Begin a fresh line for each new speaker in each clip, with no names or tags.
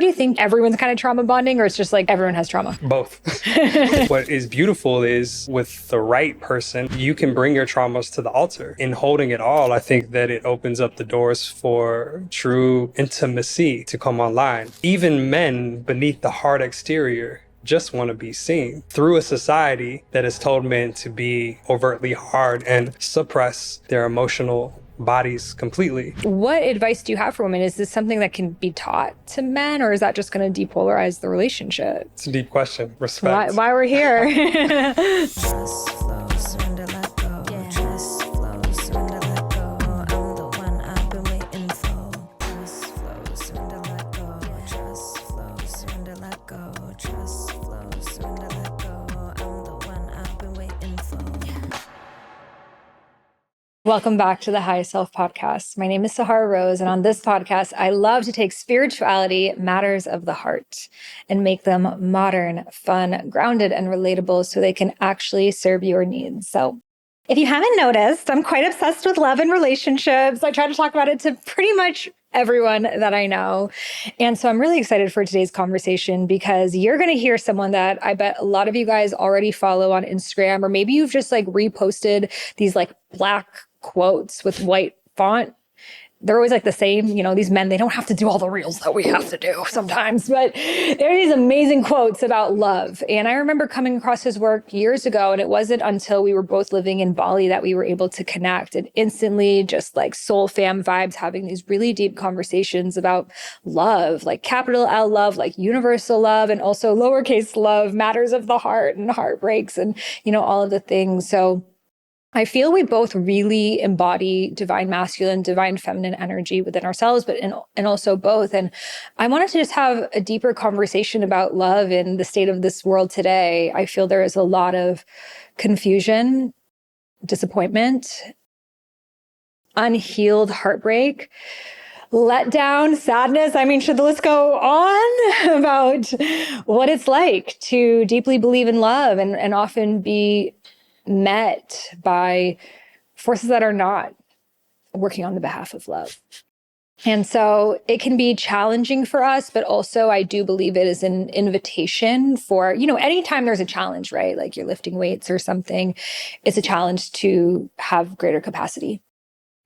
do you think everyone's kind of trauma bonding, or it's just like everyone has trauma?
Both. What is beautiful is with the right person, you can bring your traumas to the altar. In holding it all, I think that it opens up the doors for true intimacy to come online. Even men beneath the hard exterior just want to be seen through a society that has told men to be overtly hard and suppress their emotional bodies completely.
What advice do you have for women? Is this something that can be taught to men, or is that just going to depolarize the relationship?
It's a deep question. Respect.
Why we're here. Welcome back to the High Self Podcast. My name is Sahara Rose, and on this podcast, I love to take spirituality, matters of the heart, and make them modern, fun, grounded, and relatable so they can actually serve your needs. So if you haven't noticed, I'm quite obsessed with love and relationships. I try to talk about it to pretty much everyone that I know. And so I'm really excited for today's conversation because you're going to hear someone that I bet a lot of you guys already follow on Instagram, or maybe you've just like reposted these like black quotes with white font. They're always like the same, these men, they don't have to do all the reels that we have to do sometimes, but there are these amazing quotes about love. And I remember coming across his work years ago, and it wasn't until we were both living in Bali that we were able to connect, and instantly just like soul fam vibes, having these really deep conversations about love, like capital L love, like universal love, and also lowercase love, matters of the heart and heartbreaks and, all of the things. So I feel we both really embody divine masculine, divine feminine energy within ourselves, but and also both. And I wanted to just have a deeper conversation about love in the state of this world today. I feel there is a lot of confusion, disappointment, unhealed heartbreak, letdown, sadness. I mean, should the list go on about what it's like to deeply believe in love and often be met by forces that are not working on the behalf of love. And so it can be challenging for us, but also I do believe it is an invitation for, anytime there's a challenge, right? Like you're lifting weights or something, it's a challenge to have greater capacity.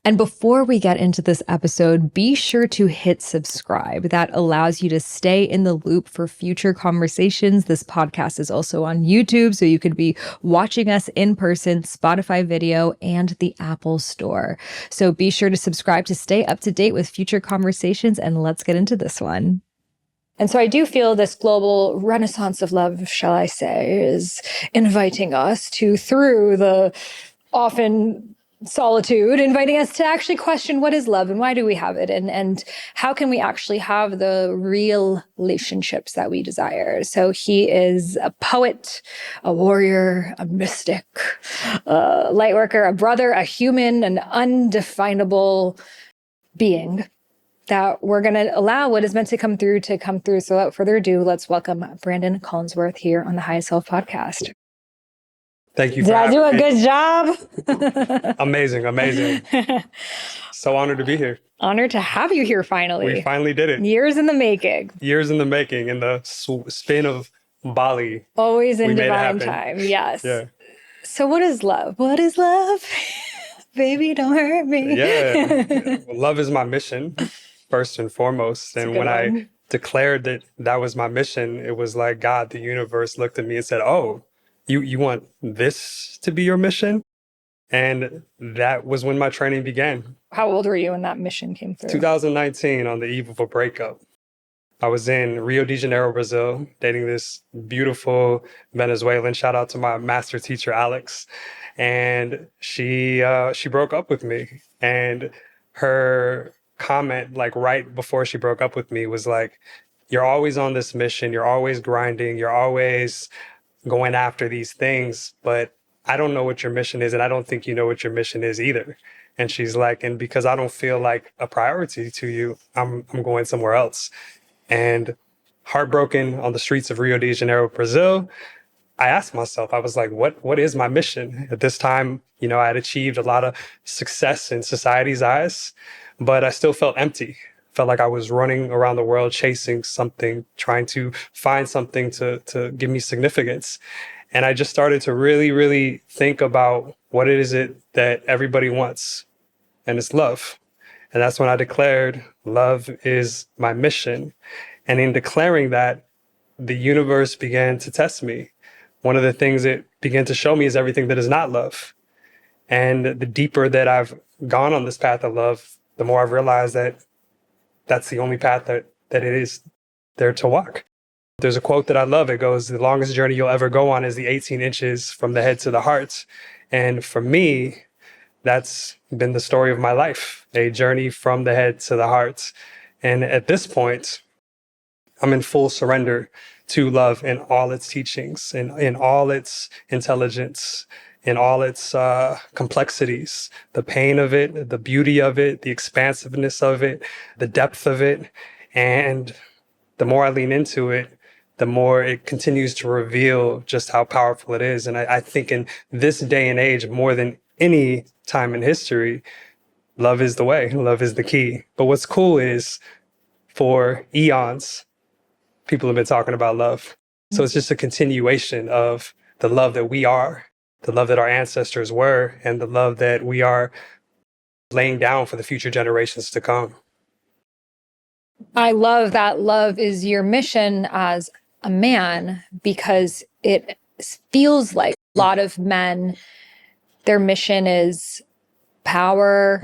And before we get into this episode, be sure to hit subscribe. That allows you to stay in the loop for future conversations. This podcast is also on YouTube, so you could be watching us in person, Spotify video, and the Apple Store. So be sure to subscribe to stay up to date with future conversations, and let's get into this one. And so I do feel this global renaissance of love, shall I say, is inviting us to, through the often solitude, inviting us to actually question what is love and why do we have it, and how can we actually have the real relationships that we desire. So he is a poet, a warrior, a mystic, a light worker, a brother, a human, an undefinable being that we're going to allow what is meant to come through. So without further ado, let's welcome Branden Collinsworth here on the High Self Podcast.
Thank you.
Did I do a good job?
Amazing. So honored to be here.
Honored to have you here finally.
We finally did it.
Years in the making.
In the spin of Bali.
Always in divine time. Yes.
Yeah.
So what is love? What is love? Baby, don't hurt me.
Yeah. Love is my mission, first and foremost. And when I declared that was my mission, it was like God, the universe, looked at me and said, oh, you want this to be your mission? And that was when my training began.
How old were you when that mission came through?
2019, on the eve of a breakup. I was in Rio de Janeiro, Brazil, dating this beautiful Venezuelan. Shout out to my master teacher, Alex. And she broke up with me. And her comment, like right before she broke up with me, was like, you're always on this mission. You're always grinding. You're always going after these things, but I don't know what your mission is, and I don't think you know what your mission is either. And she's like, and because I don't feel like a priority to you, I'm going somewhere else. And heartbroken on the streets of Rio de Janeiro, Brazil, I asked myself, I was like, what is my mission? At this time, I had achieved a lot of success in society's eyes, but I still felt empty. Felt like I was running around the world chasing something, trying to find something to give me significance. And I just started to really, really think about what it is that everybody wants, and it's love. And that's when I declared love is my mission. And in declaring that, the universe began to test me. One of the things it began to show me is everything that is not love. And the deeper that I've gone on this path of love, the more I've realized that that's the only path that it is there to walk. There's a quote that I love. It goes, the longest journey you'll ever go on is the 18 inches from the head to the heart. And for me, that's been the story of my life, a journey from the head to the heart. And at this point, I'm in full surrender to love in all its teachings, in all its intelligence, in all its complexities, the pain of it, the beauty of it, the expansiveness of it, the depth of it. And the more I lean into it, the more it continues to reveal just how powerful it is. And I think in this day and age, more than any time in history, love is the way, love is the key. But what's cool is for eons, people have been talking about love. So it's just a continuation of the love that we are, the love that our ancestors were, and the love that we are laying down for the future generations to come.
I love that love is your mission as a man, because it feels like a lot of men, their mission is power,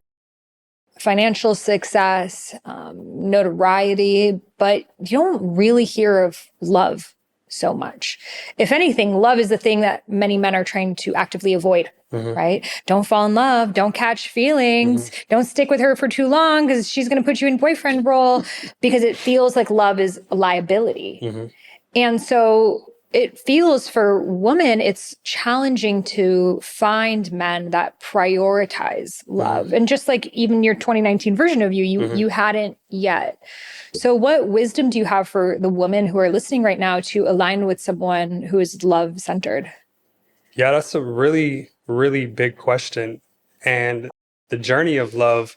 financial success, notoriety, but you don't really hear of love so much. If anything, love is the thing that many men are trying to actively avoid, right? Don't fall in love, don't catch feelings, don't stick with her for too long because she's going to put you in boyfriend role, because it feels like love is a liability. And so it feels for women, it's challenging to find men that prioritize love. And just like even your 2019 version of you hadn't yet. So what wisdom do you have for the women who are listening right now to align with someone who is love-centered?
Yeah, that's a really, really big question. And the journey of love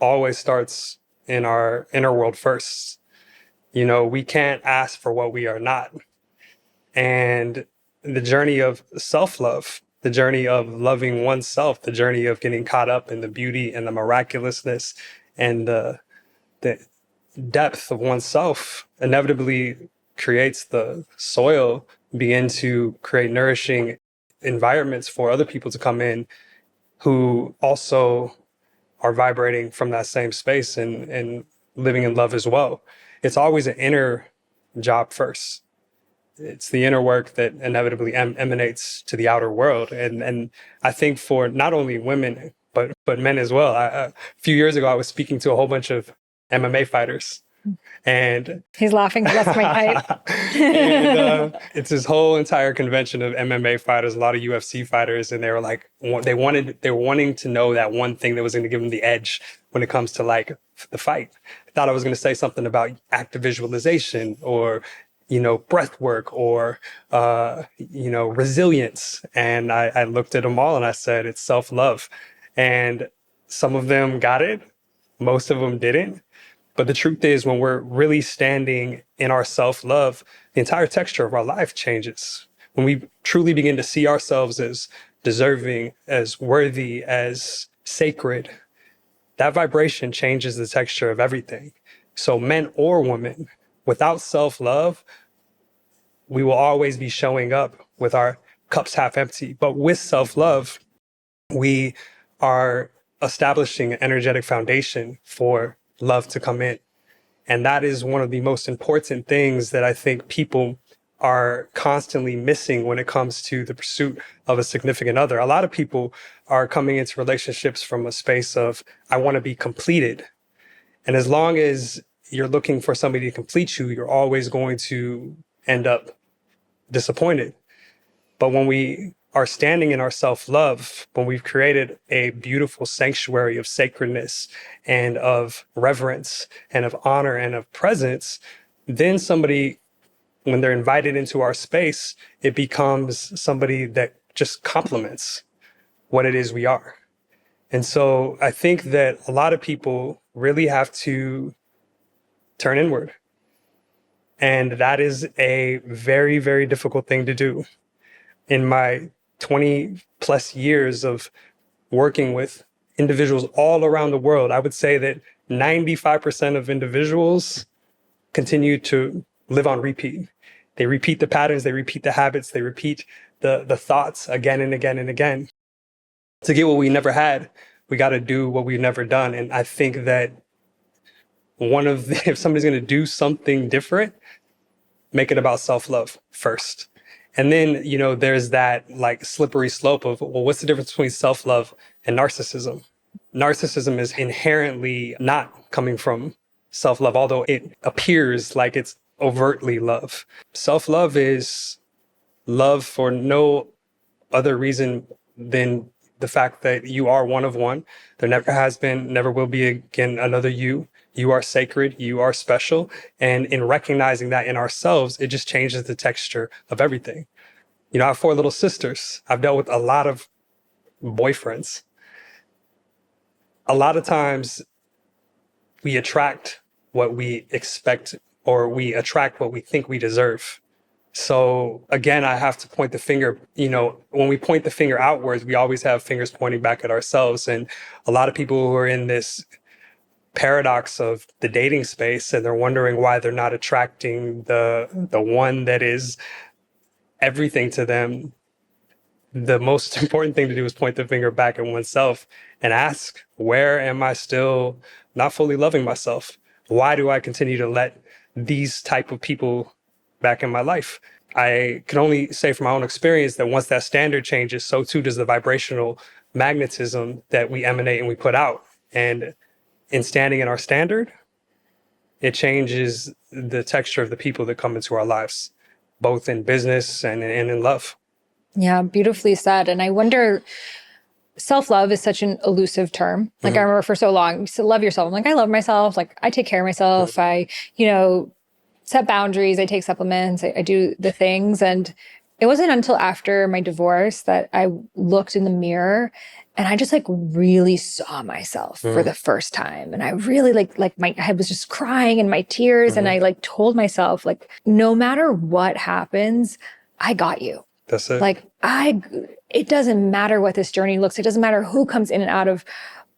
always starts in our inner world first. You know, we can't ask for what we are not. And the journey of self-love, the journey of loving oneself, the journey of getting caught up in the beauty and the miraculousness and the depth of oneself inevitably creates the soil, begin to create nourishing environments for other people to come in who also are vibrating from that same space and living in love as well. It's always an inner job first. It's the inner work that inevitably emanates to the outer world. And I think for not only women, but men as well. A few years ago, I was speaking to a whole bunch of MMA fighters. And
he's laughing because that's my height.
and it's this whole entire convention of MMA fighters, a lot of UFC fighters, and they were like, they were wanting to know that one thing that was going to give them the edge when it comes to like the fight. I thought I was going to say something about active visualization or breath work or resilience. And I looked at them all and I said, it's self-love. And some of them got it, most of them didn't. But the truth is, when we're really standing in our self-love, the entire texture of our life changes. When we truly begin to see ourselves as deserving, as worthy, as sacred, that vibration changes the texture of everything. So men or women, without self-love, we will always be showing up with our cups half empty. But with self-love, we are establishing an energetic foundation for love to come in. And that is one of the most important things that I think people are constantly missing when it comes to the pursuit of a significant other. A lot of people are coming into relationships from a space of, I want to be completed. And as long as you're looking for somebody to complete you, you're always going to end up disappointed. But when we are standing in our self-love, when we've created a beautiful sanctuary of sacredness and of reverence and of honor and of presence, then somebody, when they're invited into our space, it becomes somebody that just complements what it is we are. And so I think that a lot of people really have to turn inward. And that is a very, very difficult thing to do. In my 20 plus years of working with individuals all around the world, I would say that 95% of individuals continue to live on repeat. They repeat the patterns, they repeat the habits, they repeat the thoughts again and again and again. To get what we never had, we got to do what we've never done. And I think that if somebody's going to do something different, make it about self-love first. And then, there's that like slippery slope of, well, what's the difference between self-love and narcissism? Narcissism is inherently not coming from self-love, although it appears like it's overtly love. Self-love is love for no other reason than the fact that you are one of one. There never has been, never will be again another you. You are sacred, you are special. And in recognizing that in ourselves, it just changes the texture of everything. I have 4 little sisters. I've dealt with a lot of boyfriends. A lot of times we attract what we expect, or we attract what we think we deserve. So again, I have to point the finger, when we point the finger outwards, we always have fingers pointing back at ourselves. And a lot of people who are in this paradox of the dating space, and they're wondering why they're not attracting the one that is everything to them. The most important thing to do is point the finger back at oneself and ask, where am I still not fully loving myself? Why do I continue to let these type of people back in my life? I can only say from my own experience that once that standard changes, so too does the vibrational magnetism that we emanate and we put out. And in standing in our standard, it changes the texture of the people that come into our lives, both in business and in love.
Yeah, beautifully said. And I wonder, self-love is such an elusive term. Like I remember for so long, you used to love yourself. I'm like, I love myself. Like I take care of myself. I, set boundaries. I take supplements. I do the things. And it wasn't until after my divorce that I looked in the mirror and I just like really saw myself for the first time. And I really like my head was just crying in my tears. And I like told myself, like, no matter what happens, I got you.
That's it.
Like it doesn't matter what this journey looks like. It doesn't matter who comes in and out of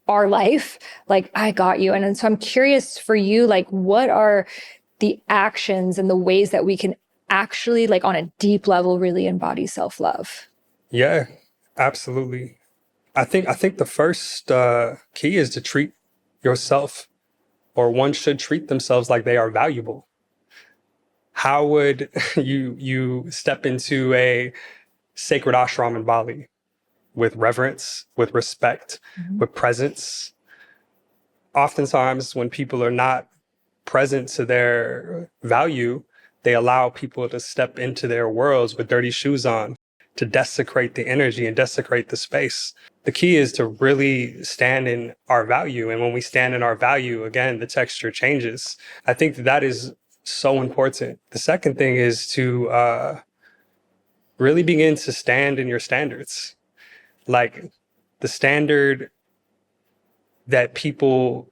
our life. Like I got you. And so I'm curious for you, like, what are the actions and the ways that we can actually, like on a deep level, really embody self-love?
Yeah, absolutely. I think the first key is to treat yourself, or one should treat themselves like they are valuable. How would you step into a sacred ashram in Bali with reverence, with respect, with presence? Oftentimes when people are not present to their value, they allow people to step into their worlds with dirty shoes on, to desecrate the energy and desecrate the space. The key is to really stand in our value. And when we stand in our value, again, the texture changes. I think that is so important. The second thing is to really begin to stand in your standards. Like the standard that people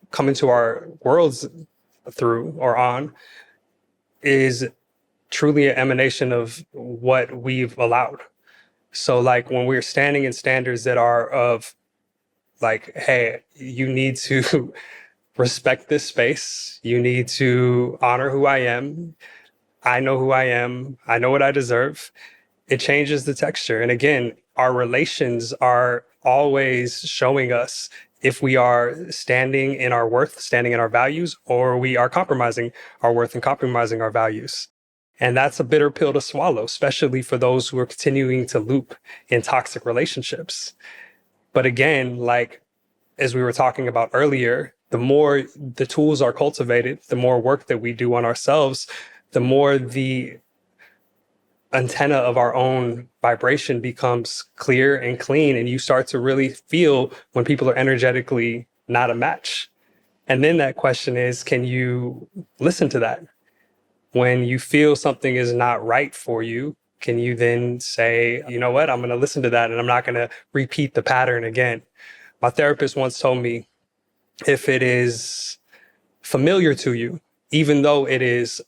come into our worlds through or on is truly an emanation of what we've allowed. So like when we're standing in standards that are of like, hey, you need to respect this space. You need to honor who I am. I know who I am. I know what I deserve. It changes the texture. And again, our relations are always showing us if we are standing in our worth, standing in our values, or we are compromising our worth and compromising our values. And that's a bitter pill to swallow, especially for those who are continuing to loop in toxic relationships. But again, like as we were talking about earlier, the more the tools are cultivated, the more work that we do on ourselves, the more the antenna of our own vibration becomes clear and clean. And you start to really feel when people are energetically not a match. And then that question is, can you listen to that? When you feel something is not right for you, can you then say, you know what, I'm going to listen to that and I'm not going to repeat the pattern again? My therapist once told me, if it is familiar to you, even though it is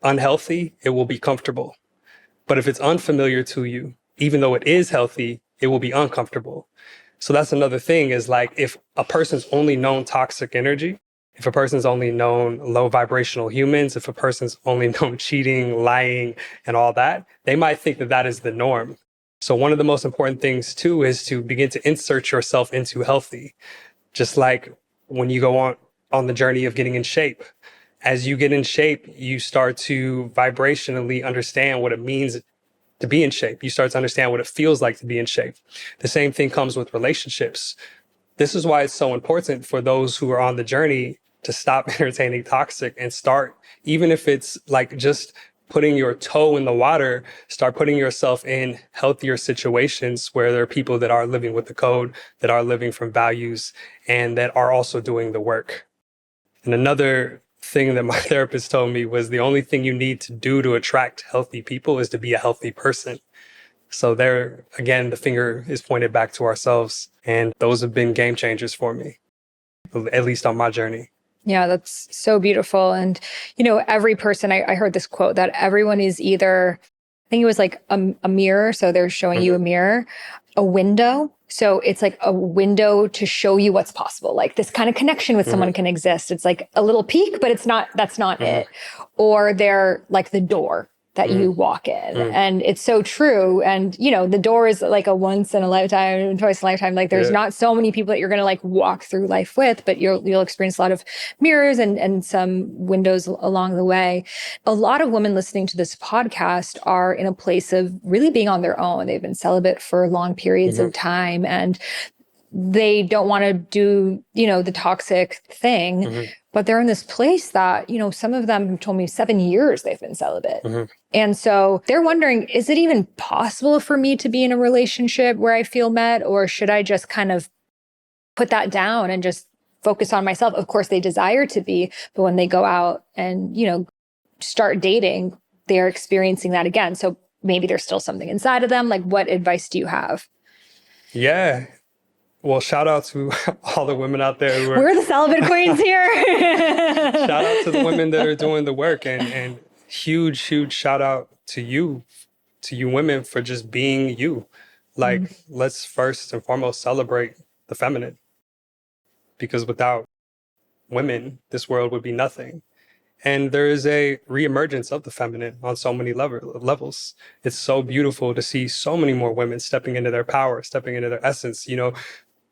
unhealthy, it will be comfortable. But if it's unfamiliar to you, even though it is healthy, it will be uncomfortable. So that's another thing, is like, if a person's only known toxic energy, if a person's only known low vibrational humans, if a person's only known cheating, lying, and all that, they might think that that is the norm. So one of the most important things too is to begin to insert yourself into healthy. Just like when you go on the journey of getting in shape. As you get in shape, you start to vibrationally understand what it means to be in shape. You start to understand what it feels like to be in shape. The same thing comes with relationships. This is why it's so important for those who are on the journey to stop entertaining toxic and start, even if it's like just putting your toe in the water, start putting yourself in healthier situations where there are people that are living with the code, that are living from values, and that are also doing the work. And another thing that my therapist told me was the only thing you need to do to attract healthy people is to be a healthy person. So there, again, the finger is pointed back to ourselves. And those have been game changers for me, at least on my journey.
Yeah, that's so beautiful. And, every person, I heard this quote that everyone is either, I think it was like a mirror. So they're showing you a mirror, a window. So it's like a window to show you what's possible. Like this kind of connection with someone can exist. It's like a little peek, but that's not it. Or they're like the door that you walk in. And it's so true. And, the door is like a once in a lifetime, twice in a lifetime. Like there's not so many people that you're going to like walk through life with, but you'll experience a lot of mirrors and some windows along the way. A lot of women listening to this podcast are in a place of really being on their own. They've been celibate for long periods of time, and they don't want to do, the toxic thing, but they're in this place that, some of them have told me 7 years they've been celibate. And so they're wondering, is it even possible for me to be in a relationship where I feel met, or should I just kind of put that down and just focus on myself? Of course, they desire to be, but when they go out and, start dating, they're experiencing that again. So maybe there's still something inside of them. Like, what advice do you have?
Yeah. Well, shout out to all the women out there who are...
We're the celibate queens here.
Shout out to the women that are doing the work, and huge shout out to you women for just being you. Like, let's first and foremost celebrate the feminine, because without women, this world would be nothing. And there is a reemergence of the feminine on so many levels. It's so beautiful to see so many more women stepping into their power, stepping into their essence.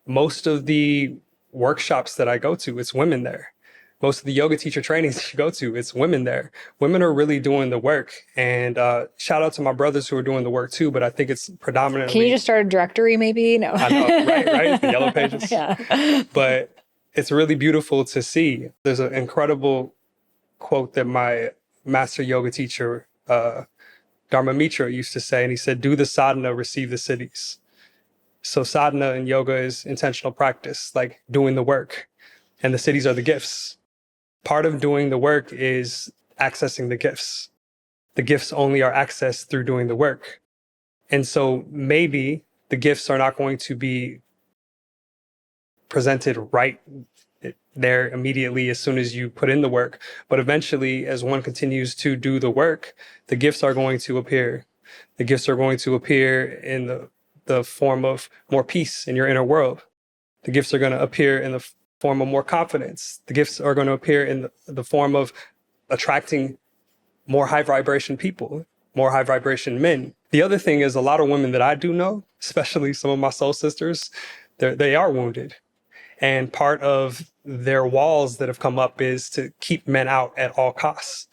Most of the workshops that I go to, it's women there. Most of the yoga teacher trainings you go to, it's women there. Women are really doing the work. And shout out to my brothers who are doing the work too, but I think it's predominantly...
Can you just start a directory maybe? No.
I know, right? The yellow pages.
Yeah.
But it's really beautiful to see. There's an incredible quote that my master yoga teacher, Dharma Mitra, used to say, and he said, "Do the sadhana, receive the siddhis." So sadhana in yoga is intentional practice, like doing the work, and the siddhis are the gifts. Part of doing the work is accessing the gifts. The gifts only are accessed through doing the work. And so maybe the gifts are not going to be presented right there immediately as soon as you put in the work. But eventually, as one continues to do the work, the gifts are going to appear. The gifts are going to appear in the form of more peace in your inner world. The gifts are going to appear in the form of more confidence. The gifts are going to appear in the form of attracting more high vibration people, more high vibration men. The other thing is, a lot of women that I do know, especially some of my soul sisters, they are wounded. And part of their walls that have come up is to keep men out at all costs.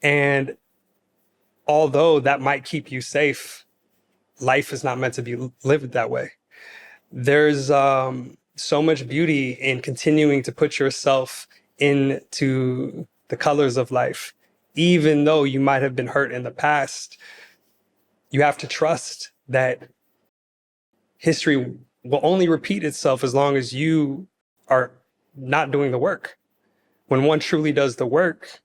And although that might keep you safe, life is not meant to be lived that way. There's so much beauty in continuing to put yourself into the colors of life. Even though you might have been hurt in the past, you have to trust that history will only repeat itself as long as you are not doing the work. When one truly does the work,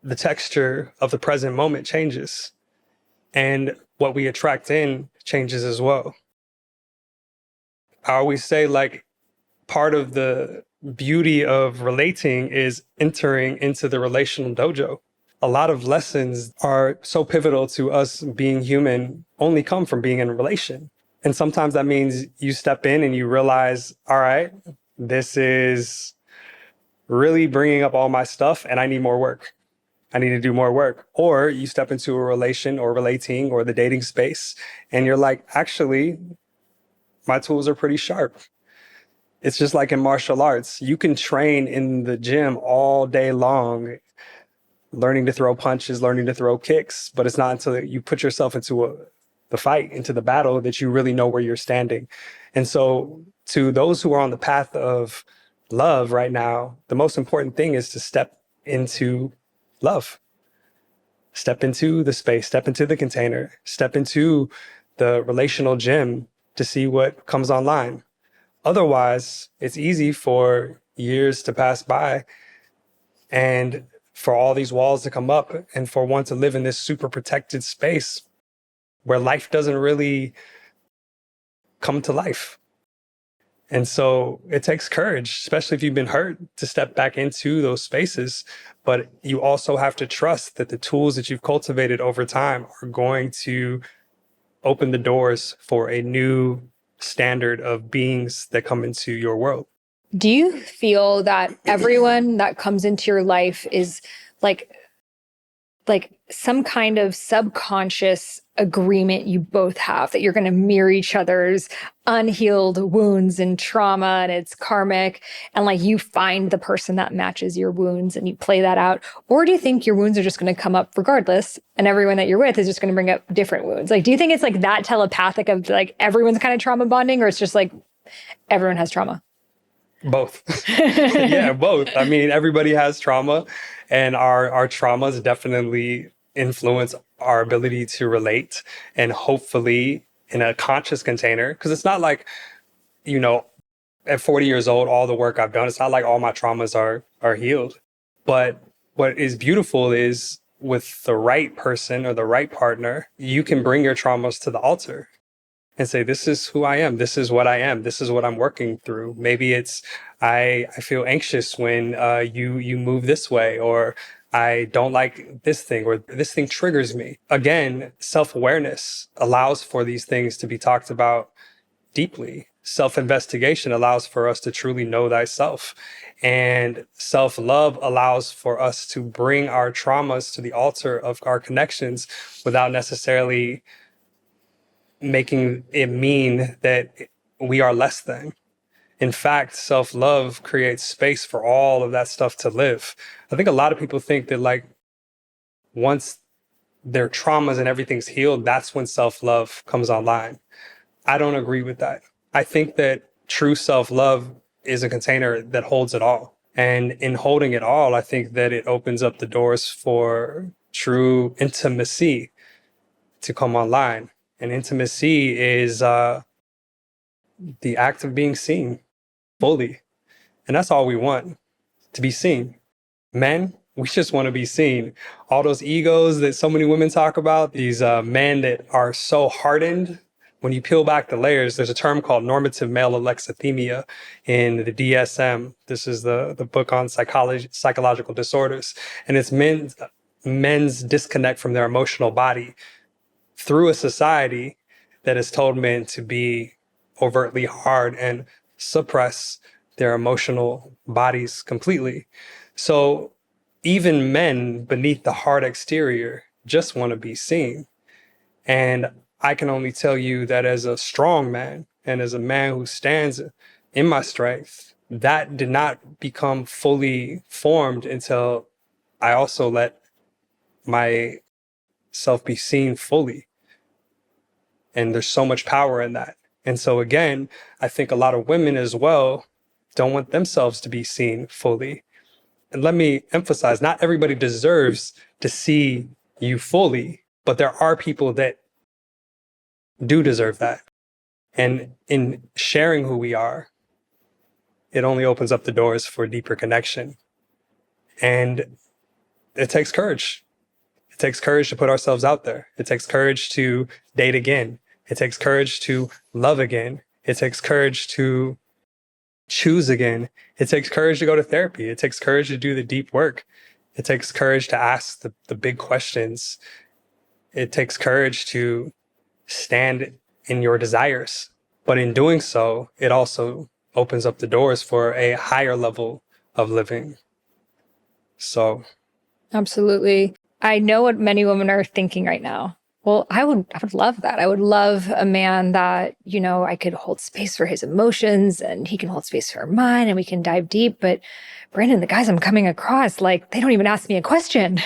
the texture of the present moment changes, and what we attract in changes as well. I always say, like, part of the beauty of relating is entering into the relational dojo. A lot of lessons are so pivotal to us being human only come from being in a relation. And sometimes that means you step in and you realize, all right, this is really bringing up all my stuff and I need more work. I need to do more work. Or you step into a relation or relating or the dating space and you're like, actually, my tools are pretty sharp. It's just like in martial arts. You can train in the gym all day long, learning to throw punches, learning to throw kicks, but it's not until you put yourself into the fight, into the battle, that you really know where you're standing. And so to those who are on the path of love right now, the most important thing is to step into love. Step into the space, step into the container, step into the relational gym to see what comes online. Otherwise, it's easy for years to pass by and for all these walls to come up and for one to live in this super protected space where life doesn't really come to life. And so it takes courage, especially if you've been hurt, to step back into those spaces. But you also have to trust that the tools that you've cultivated over time are going to open the doors for a new standard of beings that come into your world.
Do you feel that everyone that comes into your life is like some kind of subconscious agreement you both have that you're going to mirror each other's unhealed wounds and trauma, and it's karmic, and like you find the person that matches your wounds and you play that out? Or do you think your wounds are just going to come up regardless and everyone that you're with is just going to bring up different wounds? Like, do you think it's like that telepathic of like everyone's kind of trauma bonding, or it's just like everyone has trauma?
Both. Yeah, both. I mean, everybody has trauma, and our traumas definitely influence our ability to relate, and hopefully in a conscious container. Because it's not like, you know, at 40 years old, all the work I've done, it's not like all my traumas are healed. But what is beautiful is with the right person or the right partner, you can bring your traumas to the altar and say, this is who I am. This is what I am. This is what I'm working through. Maybe it's, I feel anxious when you move this way, or I don't like this thing, or this thing triggers me. Again, self-awareness allows for these things to be talked about deeply. Self-investigation allows for us to truly know thyself. And self-love allows for us to bring our traumas to the altar of our connections without necessarily making it mean that we are less than. In fact, self-love creates space for all of that stuff to live. I think a lot of people think that like once their traumas and everything's healed, that's when self-love comes online. I don't agree with that. I think that true self-love is a container that holds it all. And in holding it all, I think that it opens up the doors for true intimacy to come online. And intimacy is the act of being seen fully. And that's all we want, to be seen. Men, we just want to be seen. All those egos that so many women talk about, these men that are so hardened, when you peel back the layers, there's a term called normative male alexithymia in the DSM. This is the book on psychological disorders. And it's men's disconnect from their emotional body through a society that has told men to be overtly hard and suppress their emotional bodies completely. So even men beneath the hard exterior just want to be seen. And I can only tell you that as a strong man and as a man who stands in my strength, that did not become fully formed until I also let myself be seen fully. And there's so much power in that. And so again, I think a lot of women as well don't want themselves to be seen fully. And let me emphasize, not everybody deserves to see you fully, but there are people that do deserve that. And in sharing who we are, it only opens up the doors for deeper connection. And it takes courage. It takes courage to put ourselves out there. It takes courage to date again. It takes courage to love again. It takes courage to choose again. It takes courage to go to therapy. It takes courage to do the deep work. It takes courage to ask the big questions. It takes courage to stand in your desires. But in doing so, it also opens up the doors for a higher level of living. So.
Absolutely. I know what many women are thinking right now. Well, I would love that. I would love a man that, you know, I could hold space for his emotions and he can hold space for mine and we can dive deep. But Branden, the guys I'm coming across, like, they don't even ask me a question.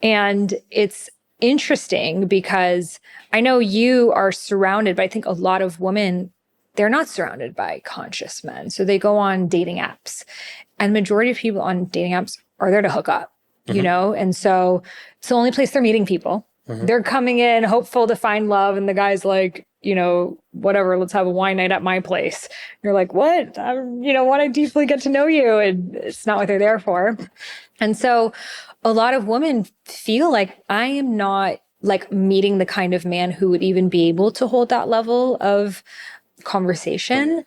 And it's interesting because I know you are surrounded, but I think a lot of women, they're not surrounded by conscious men. So they go on dating apps. And the majority of people on dating apps are there to hook up, you know? And so it's the only place they're meeting people. They're coming in hopeful to find love. And the guy's like, you know, whatever, let's have a wine night at my place. You're like, what? I, you know, want to deeply get to know you. And it's not what they're there for. And so a lot of women feel like I am not like meeting the kind of man who would even be able to hold that level of conversation.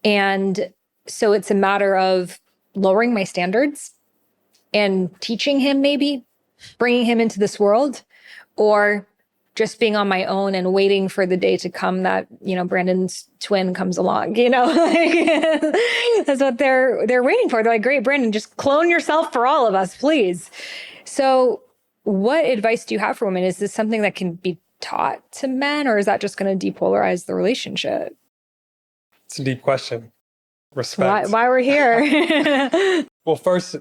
And so it's a matter of lowering my standards and teaching him, maybe bringing him into this world, or just being on my own and waiting for the day to come that, you know, Branden's twin comes along, you know, like, that's what they're waiting for. They're like, great, Branden, just clone yourself for all of us, please. So what advice do you have for women? Is this something that can be taught to men, or is that just going to depolarize the relationship?
It's a deep question. Respect.
Why we're here.
Well, first,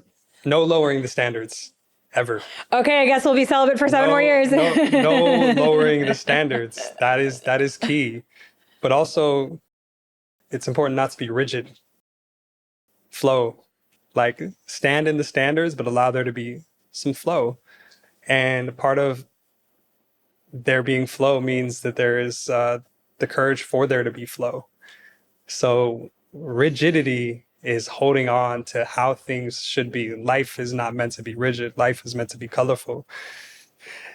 no lowering the standards. Ever.
Okay, I guess we'll be celibate for 7 more years.
no lowering the standards. That is key. But also, it's important not to be rigid. Flow. Like, stand in the standards, but allow there to be some flow. And part of there being flow means that there is the courage for there to be flow. So rigidity is holding on to how things should be. Life is not meant to be rigid. Life is meant to be colorful.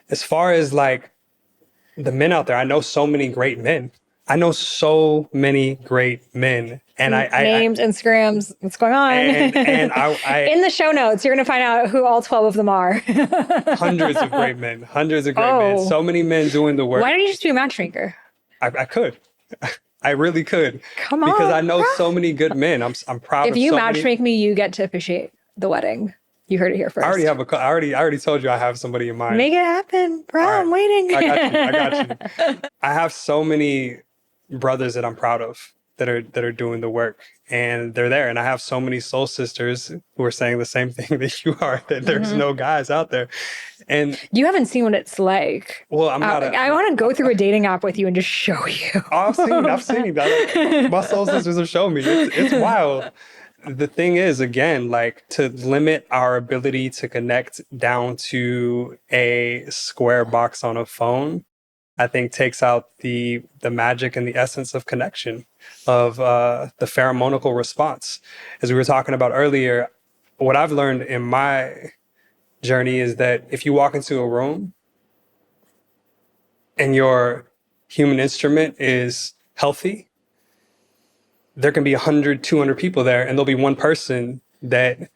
As far as like the men out there, I know so many great men. And
names, Instagrams, what's going on?
And I
in the show notes, you're going to find out who all 12 of them are.
hundreds of great men. So many men doing the work.
Why don't you just be a matchmaker?
I could. I really could.
Come on.
Because I know so many good men. I'm proud of
If you
so
matchmake me, you get to officiate the wedding. You heard it here first.
I already told you I have somebody in mind.
Make it happen, bro. Right. I'm waiting.
I got you. I have so many brothers that I'm proud of that are doing the work, and they're there. And I have so many soul sisters who are saying the same thing that you are, that there's no guys out there. And
you haven't seen what it's like.
Well, I
want to go through a dating app with you and just show you.
I've seen that. My soul sisters have shown me. It's wild. The thing is, again, like, to limit our ability to connect down to a square box on a phone, I think takes out the magic and the essence of connection, of the pheromonical response. As we were talking about earlier, what I've learned in my journey is that if you walk into a room and your human instrument is healthy, there can be 100, 200 people there, and there'll be one person that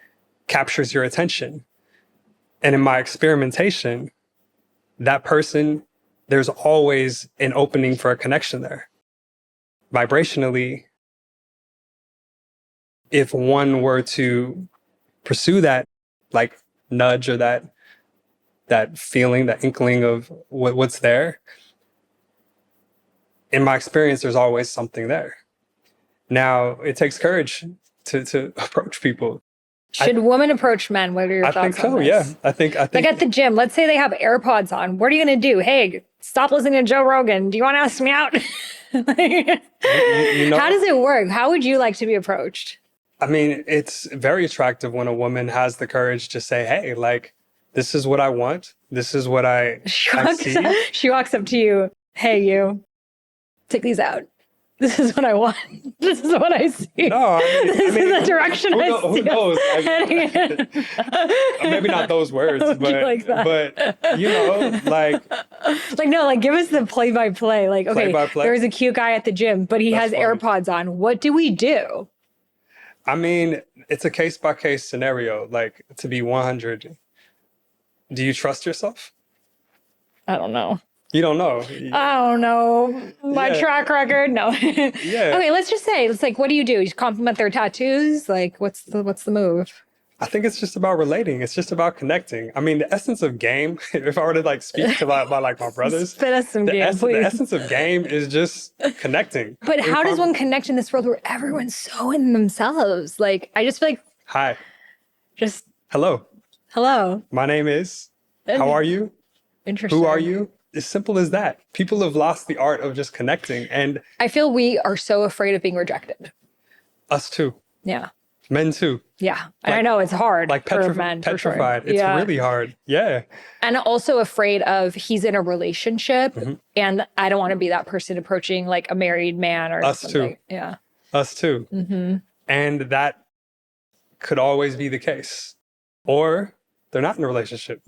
captures your attention. And in my experimentation, that person, there's always an opening for a connection there. Vibrationally, if one were to pursue that, like, nudge or that feeling, that inkling of what's there, in my experience, there's always something there. Now, it takes courage to approach people.
Should women approach men? What are your thoughts on this? I think so,
yeah. I think
like at the gym, let's say they have AirPods on. What are you going to do? Hey, stop listening to Joe Rogan. Do you want to ask me out? How does it work? How would you like to be approached?
I mean, it's very attractive when a woman has the courage to say, hey, like, this is what I want. This is what I see.
She walks up to you. Hey, you, take these out. This is what I want. This is what I see.
No,
this is the direction I see.
Who knows? Maybe not those words, but you know, like
no, like give us the play-by-play. Like, okay, there's a cute guy at the gym, but he has AirPods on. What do we do?
I mean, it's a case by case scenario. Like, to be 100, do you trust yourself?
I don't know.
You don't know.
I don't know. My
Yeah.
track record. No.
Yeah.
Okay, let's just say it's like, what do? You compliment their tattoos? Like, what's the move?
I think it's just about relating. It's just about connecting. I mean, the essence of game, if I were to like speak to my brothers,
Spit us some game,
the
please.
essence of game is just connecting.
But how does one connect in this world where everyone's so in themselves? Like, I just feel like
Hi.
just
Hello.
hello.
My name is. How are you?
Interesting.
Who are you? As simple as that. People have lost the art of just connecting, and
I feel we are so afraid of being rejected.
us too.
Yeah.
Men too.
Yeah. And I know it's hard
Like
for men. For sure.
petrified. It's really hard. Yeah.
And also afraid of he's in a relationship and I don't want to be that person approaching like a married man or
Us
something.
too.
Yeah.
Us too. And that could always be the case. Or they're not in a relationship.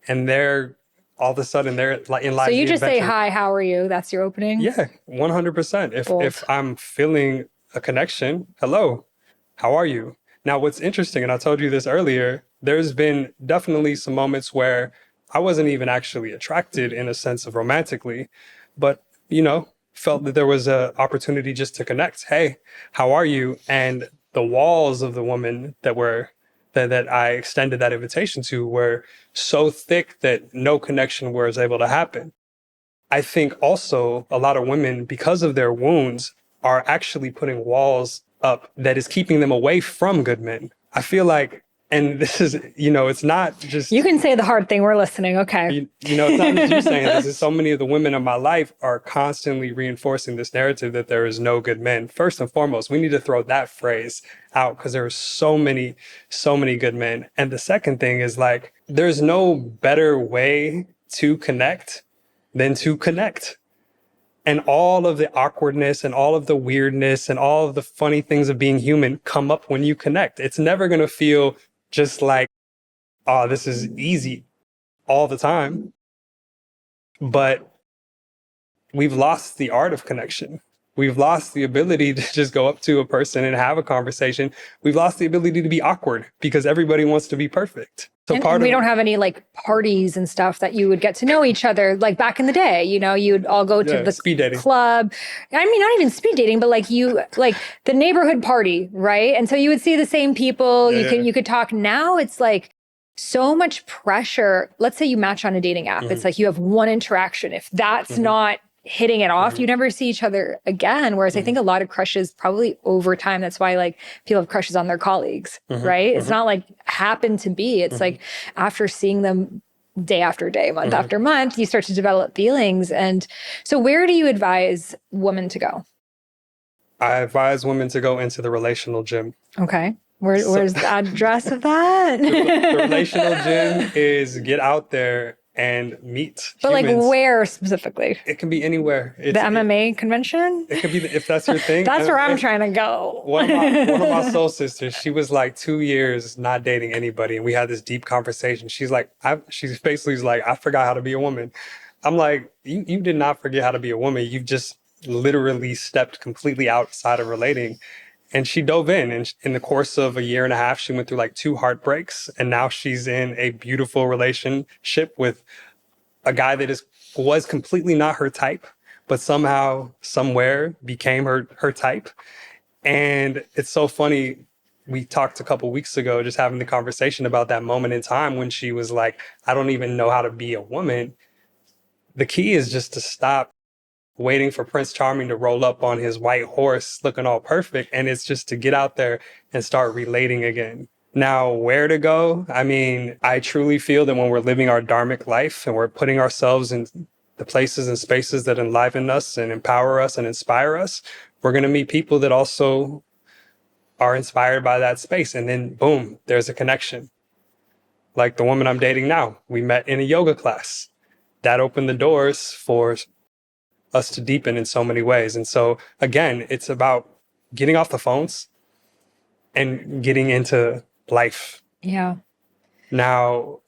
And they're all of a sudden they're like in life.
So you just say, hi, how are you? That's your opening?
Yeah, 100%.
Bold.
If I'm feeling a connection, hello, how are you? Now, what's interesting, and I told you this earlier, there's been definitely some moments where I wasn't even actually attracted in a sense of romantically, but, felt that there was an opportunity just to connect. Hey, how are you? And the walls of the woman that I extended that invitation to were so thick that no connection was able to happen. I think also a lot of women, because of their wounds, are actually putting walls up that is keeping them away from good men. I feel like, and this is, it's not just...
You can say the hard thing. We're listening. Okay.
It's not just you saying this. Is so many of the women in my life are constantly reinforcing this narrative that there is no good men. First and foremost, we need to throw that phrase out because there are so many good men. And the second thing is like, there's no better way to connect than to connect. And all of the awkwardness and all of the weirdness and all of the funny things of being human come up when you connect. It's never going to feel just like, oh, this is easy all the time. But we've lost the art of connection. We've lost the ability to just go up to a person and have a conversation. We've lost the ability to be awkward because everybody wants to be perfect. So
and we don't have any like parties and stuff that you would get to know each other. Like back in the day, you'd all go to the
speed dating
club. I mean, not even speed dating, but like the neighborhood party, right? And so you would see the same people. You could talk. Now it's like so much pressure. Let's say you match on a dating app. It's like you have one interaction. If that's not hitting it off, you never see each other again. Whereas I think a lot of crushes probably over time, that's why like people have crushes on their colleagues, right? It's not like happen to be. It's like after seeing them day after day, month after month, you start to develop feelings. And so where do you advise women to go?
I advise women to go into the relational gym.
Okay. Where's the address of that?
The relational gym is get out there and meet
but
humans.
Like where specifically?
It can be anywhere.
The MMA convention?
It could be, if that's your thing.
That's where I'm trying to go.
One of my soul sisters, she was like 2 years not dating anybody. And we had this deep conversation. She's like, she's basically like, I forgot how to be a woman. I'm like, you did not forget how to be a woman. You've just literally stepped completely outside of relating. And she dove in, and in the course of a year and a half, she went through like 2 heartbreaks, and now she's in a beautiful relationship with a guy that was completely not her type, but somehow, somewhere became her type. And it's so funny. We talked a couple weeks ago, just having the conversation about that moment in time when she was like, I don't even know how to be a woman. The key is just to stop waiting for Prince Charming to roll up on his white horse looking all perfect. And it's just to get out there and start relating again. Now, where to go? I mean, I truly feel that when we're living our dharmic life and we're putting ourselves in the places and spaces that enliven us and empower us and inspire us, we're going to meet people that also are inspired by that space. And then boom, there's a connection. Like the woman I'm dating now, we met in a yoga class. That opened the doors for us to deepen in so many ways. And so again, it's about getting off the phones and getting into life.
Yeah.
Now,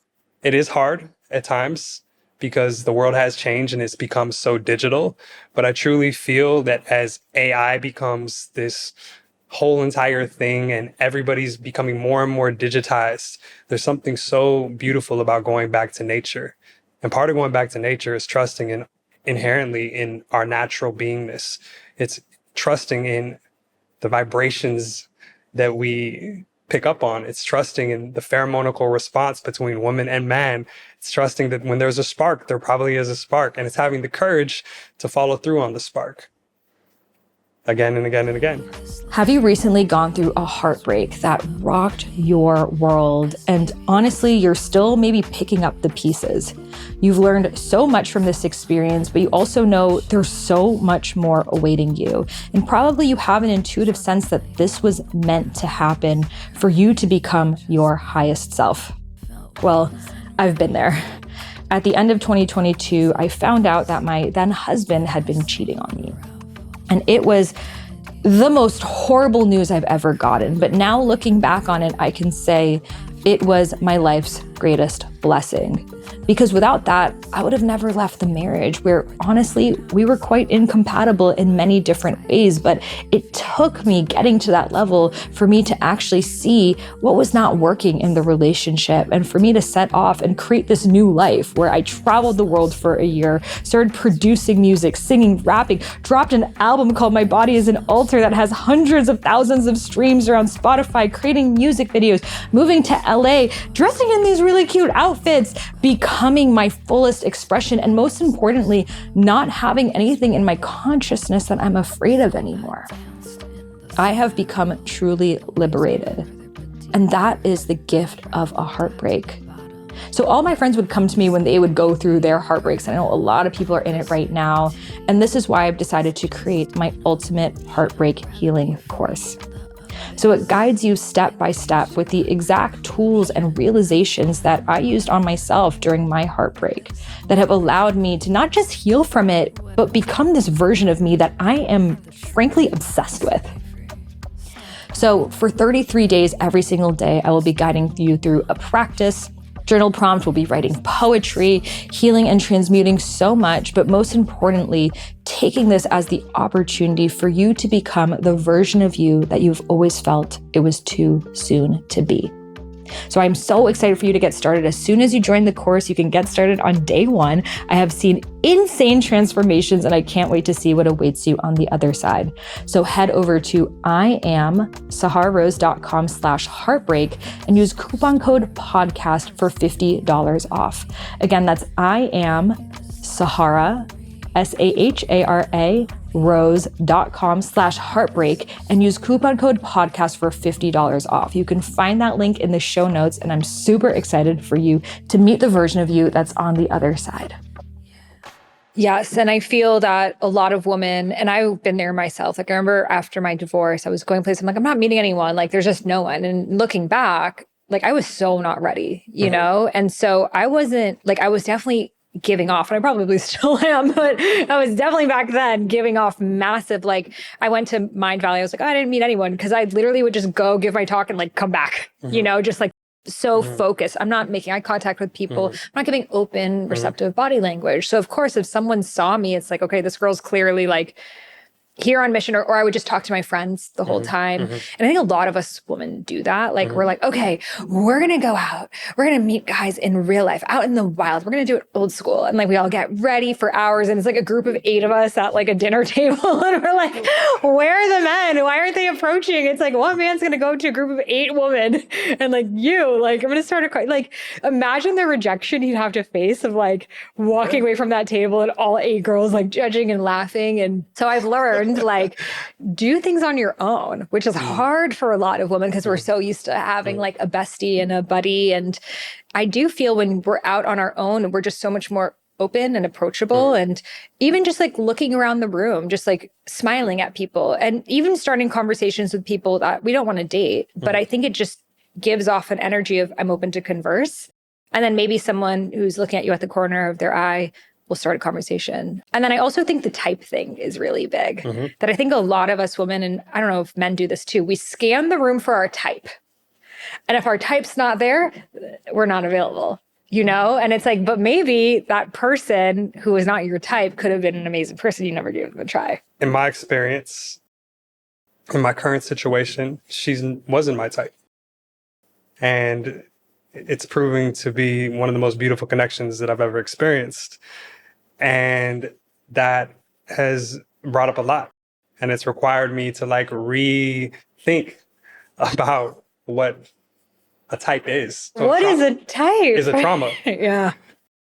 it is hard at times because the world has changed and it's become so digital. But I truly feel that as AI becomes this whole entire thing and everybody's becoming more and more digitized, there's something so beautiful about going back to nature. And part of going back to nature is trusting in inherently in our natural beingness. It's trusting in the vibrations that we pick up on. It's trusting in the pheromonical response between woman and man. It's trusting that when there's a spark, there probably is a spark, and it's having the courage to follow through on the spark again and again and again.
Have you recently gone through a heartbreak that rocked your world? And honestly, you're still maybe picking up the pieces. You've learned so much from this experience, but you also know there's so much more awaiting you. And probably you have an intuitive sense that this was meant to happen for you to become your highest self. Well, I've been there. At the end of 2022, I found out that my then husband had been cheating on me. And it was the most horrible news I've ever gotten. But now looking back on it, I can say it was my life's greatest blessing. Because without that, I would have never left the marriage where honestly, we were quite incompatible in many different ways. But it took me getting to that level for me to actually see what was not working in the relationship and for me to set off and create this new life where I traveled the world for a year, started producing music, singing, rapping, dropped an album called My Body is an Altar that has hundreds of thousands of streams around Spotify, creating music videos, moving to LA, dressing in these really cute outfits, becoming my fullest expression, and most importantly, not having anything in my consciousness that I'm afraid of anymore. I have become truly liberated. And that is the gift of a heartbreak. So all my friends would come to me when they would go through their heartbreaks. I know a lot of people are in it right now. And this is why I've decided to create my ultimate heartbreak healing course. So it guides you step by step with the exact tools and realizations that I used on myself during my heartbreak that have allowed me to not just heal from it, but become this version of me that I am frankly obsessed with. So for 33 days, every single day, I will be guiding you through a practice. Journal prompt, will be writing poetry, healing and transmuting so much, but most importantly, taking this as the opportunity for you to become the version of you that you've always felt it was too soon to be. So I'm so excited for you to get started. As soon as you join the course, you can get started on day one. I have seen insane transformations and I can't wait to see what awaits you on the other side. So head over to iamsahararose.com/heartbreak and use coupon code podcast for $50 off. Again, that's iamsahara, SAHARA, rose.com/heartbreak and use coupon code podcast for $50 off. You can find that link in the show notes, and I'm super excited for you to meet the version of you that's on the other side. Yes, and I feel that a lot of women, and I've been there myself, like I remember after my divorce, I was going places, I'm like, I'm not meeting anyone, like there's just no one. And looking back, like I was so not ready, you know? And so I wasn't, like I was definitely giving off, and I probably still am, but I was definitely back then giving off massive, like I went to Mind Valley, I was like, oh, I didn't meet anyone, because I literally would just go give my talk and like come back, you know, just like so focused. I'm not making eye contact with people. I'm not giving open, receptive body language. So of course, if someone saw me, it's like, okay, this girl's clearly like here on mission, or I would just talk to my friends the whole time. And I think a lot of us women do that. Like we're like, okay, we're going to go out. We're going to meet guys in real life, out in the wild. We're going to do it old school. And like, we all get ready for hours. And it's like a group of 8 of us at like a dinner table. And we're like, where are the men? Why aren't they approaching? It's like, one man's going to go to a group of 8 women. And like you, like, I'm going to start a, like, imagine the rejection you'd have to face of like walking away from that table and all 8 girls like judging and laughing. And so I've learned like do things on your own, which is hard for a lot of women because we're so used to having like a bestie and a buddy. And I do feel when we're out on our own, we're just so much more open and approachable, and even just like looking around the room, just like smiling at people, and even starting conversations with people that we don't want to date. But I think it just gives off an energy of I'm open to converse. And then maybe someone who's looking at you at the corner of their eye will start a conversation. And then I also think the type thing is really big. That I think a lot of us women, and I don't know if men do this too, we scan the room for our type. And if our type's not there, we're not available, you know? And it's like, but maybe that person who is not your type could have been an amazing person. You never gave them a try.
In my experience, in my current situation, wasn't my type. And it's proving to be one of the most beautiful connections that I've ever experienced. And that has brought up a lot. And it's required me to like rethink about what a type is. So
what is a type?
Is a trauma.
Yeah.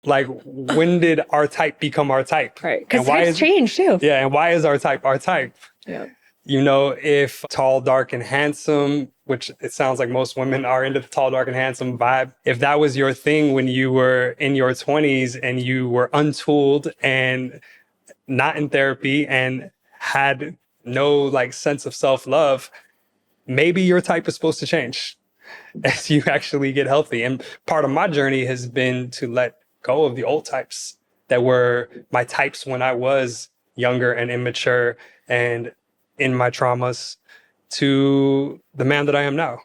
Like, when did our type become our type?
Right. Because types change too.
Yeah. And why is our type our type?
Yeah.
You know, if tall, dark, and handsome, which it sounds like most women are into the tall, dark, and handsome vibe, if that was your thing when you were in your 20s and you were untooled and not in therapy and had no like sense of self-love, maybe your type is supposed to change as you actually get healthy. And part of my journey has been to let go of the old types that were my types when I was younger and immature and in my traumas, to the man that I am now.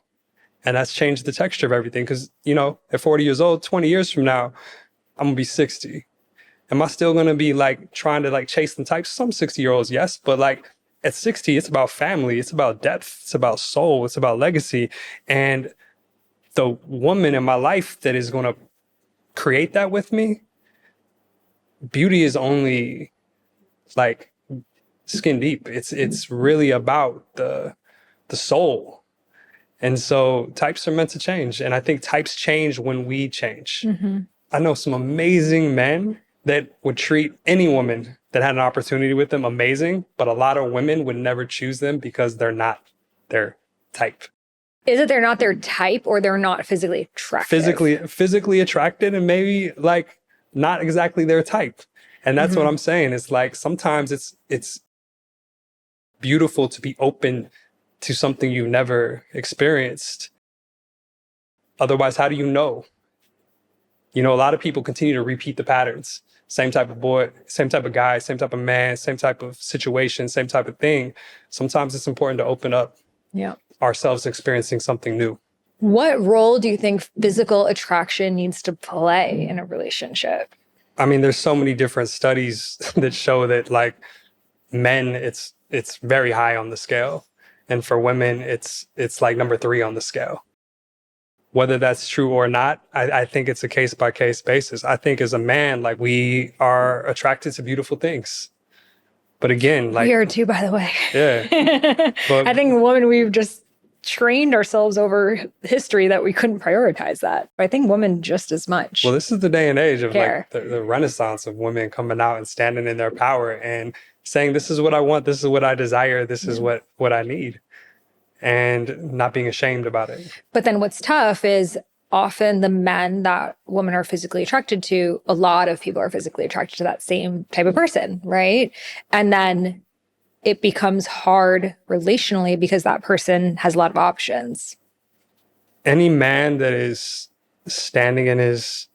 And that's changed the texture of everything. Because, you know, at 40 years old, 20 years from now, I'm gonna be 60. Am I still gonna be like trying to like chase the types? Some 60-year-olds, yes. But like at 60, it's about family, it's about depth, it's about soul, it's about legacy. And the woman in my life that is gonna create that with me, beauty is only like skin deep. It's really about the soul. And so types are meant to change. And I think types change when we change. Mm-hmm. I know some amazing men that would treat any woman that had an opportunity with them amazing, but a lot of women would never choose them because they're not their type.
Is it they're not their type, or they're not physically attractive?
Physically attracted, and maybe like not exactly their type. And that's what I'm saying. It's like sometimes it's beautiful to be open to something you've never experienced. Otherwise, how do you know? You know, a lot of people continue to repeat the patterns. Same type of boy, same type of guy, same type of man, same type of situation, same type of thing. Sometimes it's important to open up ourselves experiencing something new.
What role do you think physical attraction needs to play in a relationship?
I mean, there's so many different studies that show that like men, it's very high on the scale. And for women, it's like number 3 on the scale. Whether that's true or not, I think it's a case-by-case basis. I think as a man, like, we are attracted to beautiful things. But again, like...
We are too, by the way.
Yeah. But
I think women, we've just trained ourselves over history that we couldn't prioritize that. But I think women just as much.
Well, this is the day and age of
care.
like the renaissance of women coming out and standing in their power and saying, this is what I want, this is what I desire, this is what I need, and not being ashamed about it.
But then what's tough is often the men that women are physically attracted to, a lot of people are physically attracted to that same type of person, right? And then it becomes hard relationally because that person has a lot of options.
Any man that is standing in his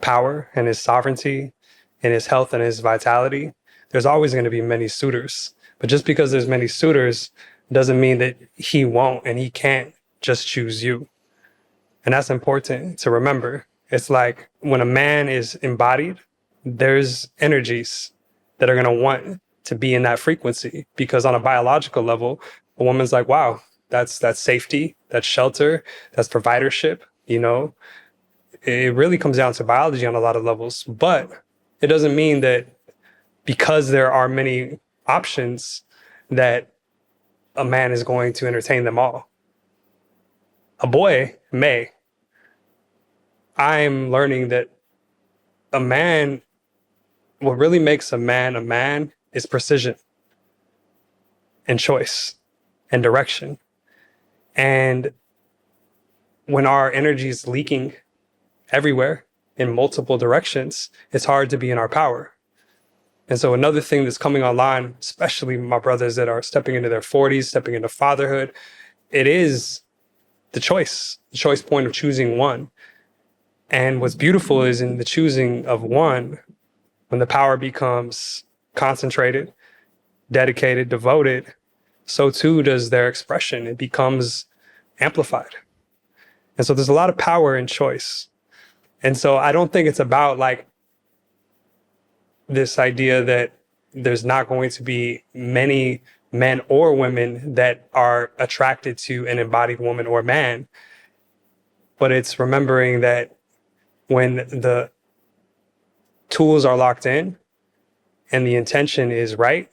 power and his sovereignty, in his health and his vitality, there's always going to be many suitors. But just because there's many suitors doesn't mean that he won't and he can't just choose you. And that's important to remember. It's like when a man is embodied, there's energies that are going to want to be in that frequency, because on a biological level, a woman's like, wow, that's safety, that's shelter, that's providership, you know. It really comes down to biology on a lot of levels, but it doesn't mean that because there are many options that a man is going to entertain them all. A boy may. I'm learning that a man, what really makes a man is precision and choice and direction. And when our energy is leaking everywhere in multiple directions, it's hard to be in our power. And so another thing that's coming online, especially my brothers that are stepping into their 40s, stepping into fatherhood, it is the choice point of choosing one. And what's beautiful is in the choosing of one, when the power becomes concentrated, dedicated, devoted, so too does their expression. It becomes amplified. And so there's a lot of power in choice. And so I don't think it's about like this idea that there's not going to be many men or women that are attracted to an embodied woman or man. But it's remembering that when the tools are locked in and the intention is right,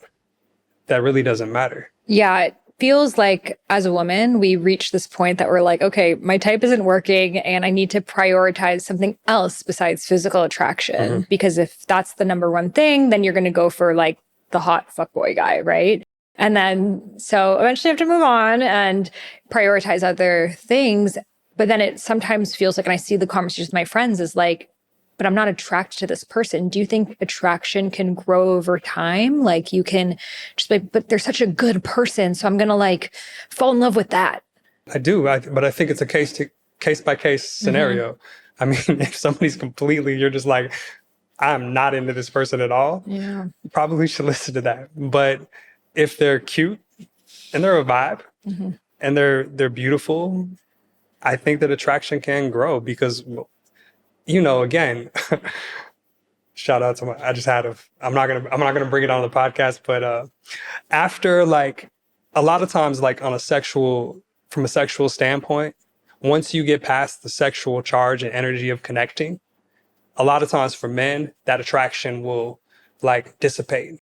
that really doesn't matter.
Yeah, it feels like as a woman, we reach this point that we're like, okay, my type isn't working and I need to prioritize something else besides physical attraction. Because if that's the number one thing, then you're going to go for like the hot fuckboy guy, right? And then so eventually you have to move on and prioritize other things. But then it sometimes feels like, and I see the conversations with my friends is like, but I'm not attracted to this person. Do you think attraction can grow over time? Like you can just like, but they're such a good person. So I'm going to like fall in love with that.
I do, but I think it's a case by case scenario. I mean, if somebody's completely, you're just like, I'm not into this person at all.
Yeah.
You probably should listen to that. But if they're cute and they're a vibe and they're beautiful, I think that attraction can grow because, you know, again, shout out to I'm not gonna bring it on the podcast, but after like a lot of times, like from a sexual standpoint, once you get past the sexual charge and energy of connecting, a lot of times for men, that attraction will like dissipate.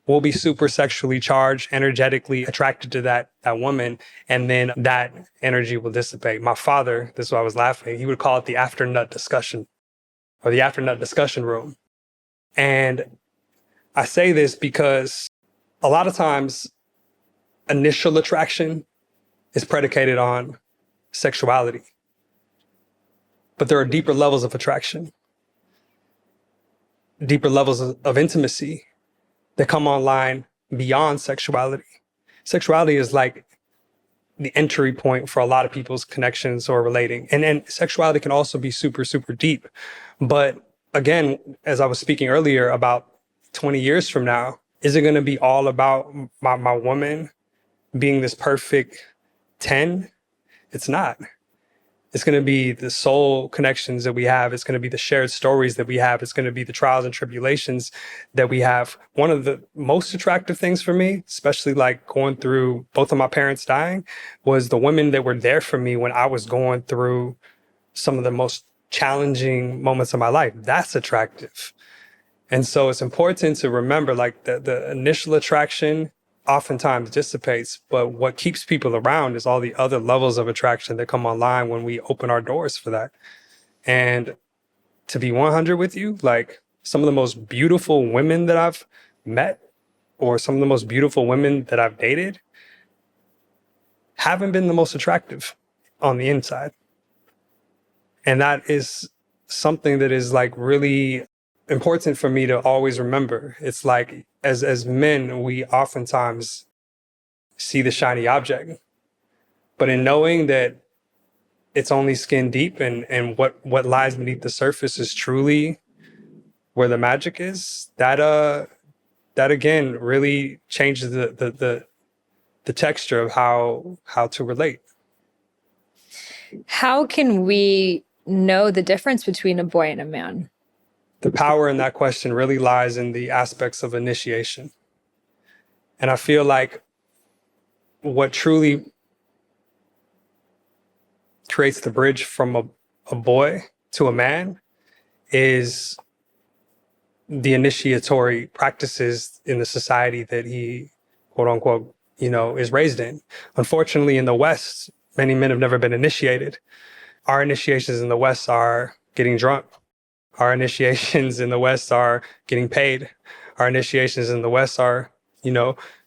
We'll be super sexually charged, energetically attracted to that woman, and then that energy will dissipate. My father, this is why I was laughing, he would call it the after nut discussion or the after nut discussion room. And I say this because a lot of times initial attraction is predicated on sexuality, but there are deeper levels of attraction, deeper levels of intimacy that come online beyond sexuality. Sexuality is like the entry point for a lot of people's connections or relating. And then sexuality can also be super, super deep. But again, as I was speaking earlier about 20 years from now, is it going to be all about my woman being this perfect 10? It's not. It's going to be the soul connections that we have. It's going to be the shared stories that we have. It's going to be the trials and tribulations that we have. One of the most attractive things for me, especially like going through both of my parents dying, was the women that were there for me when I was going through some of the most challenging moments of my life. That's attractive. And so it's important to remember like the initial attraction oftentimes dissipates, but what keeps people around is all the other levels of attraction that come online when we open our doors for that. And to be 100 with you, like some of the most beautiful women that I've met or some of the most beautiful women that I've dated haven't been the most attractive on the inside. And that is something that is like really important for me to always remember. It's like as men, we oftentimes see the shiny object, but in knowing that it's only skin deep and what lies beneath the surface is truly where the magic is, that again really changes the texture of how to relate.
How can we know the difference between a boy and a man?
The power in that question really lies in the aspects of initiation. And I feel like what truly creates the bridge from a boy to a man is the initiatory practices in the society that he, quote unquote, is raised in. Unfortunately, in the West, many men have never been initiated. Our initiations in the West are getting drunk. Our initiations in the West are getting paid. Our initiations in the West are,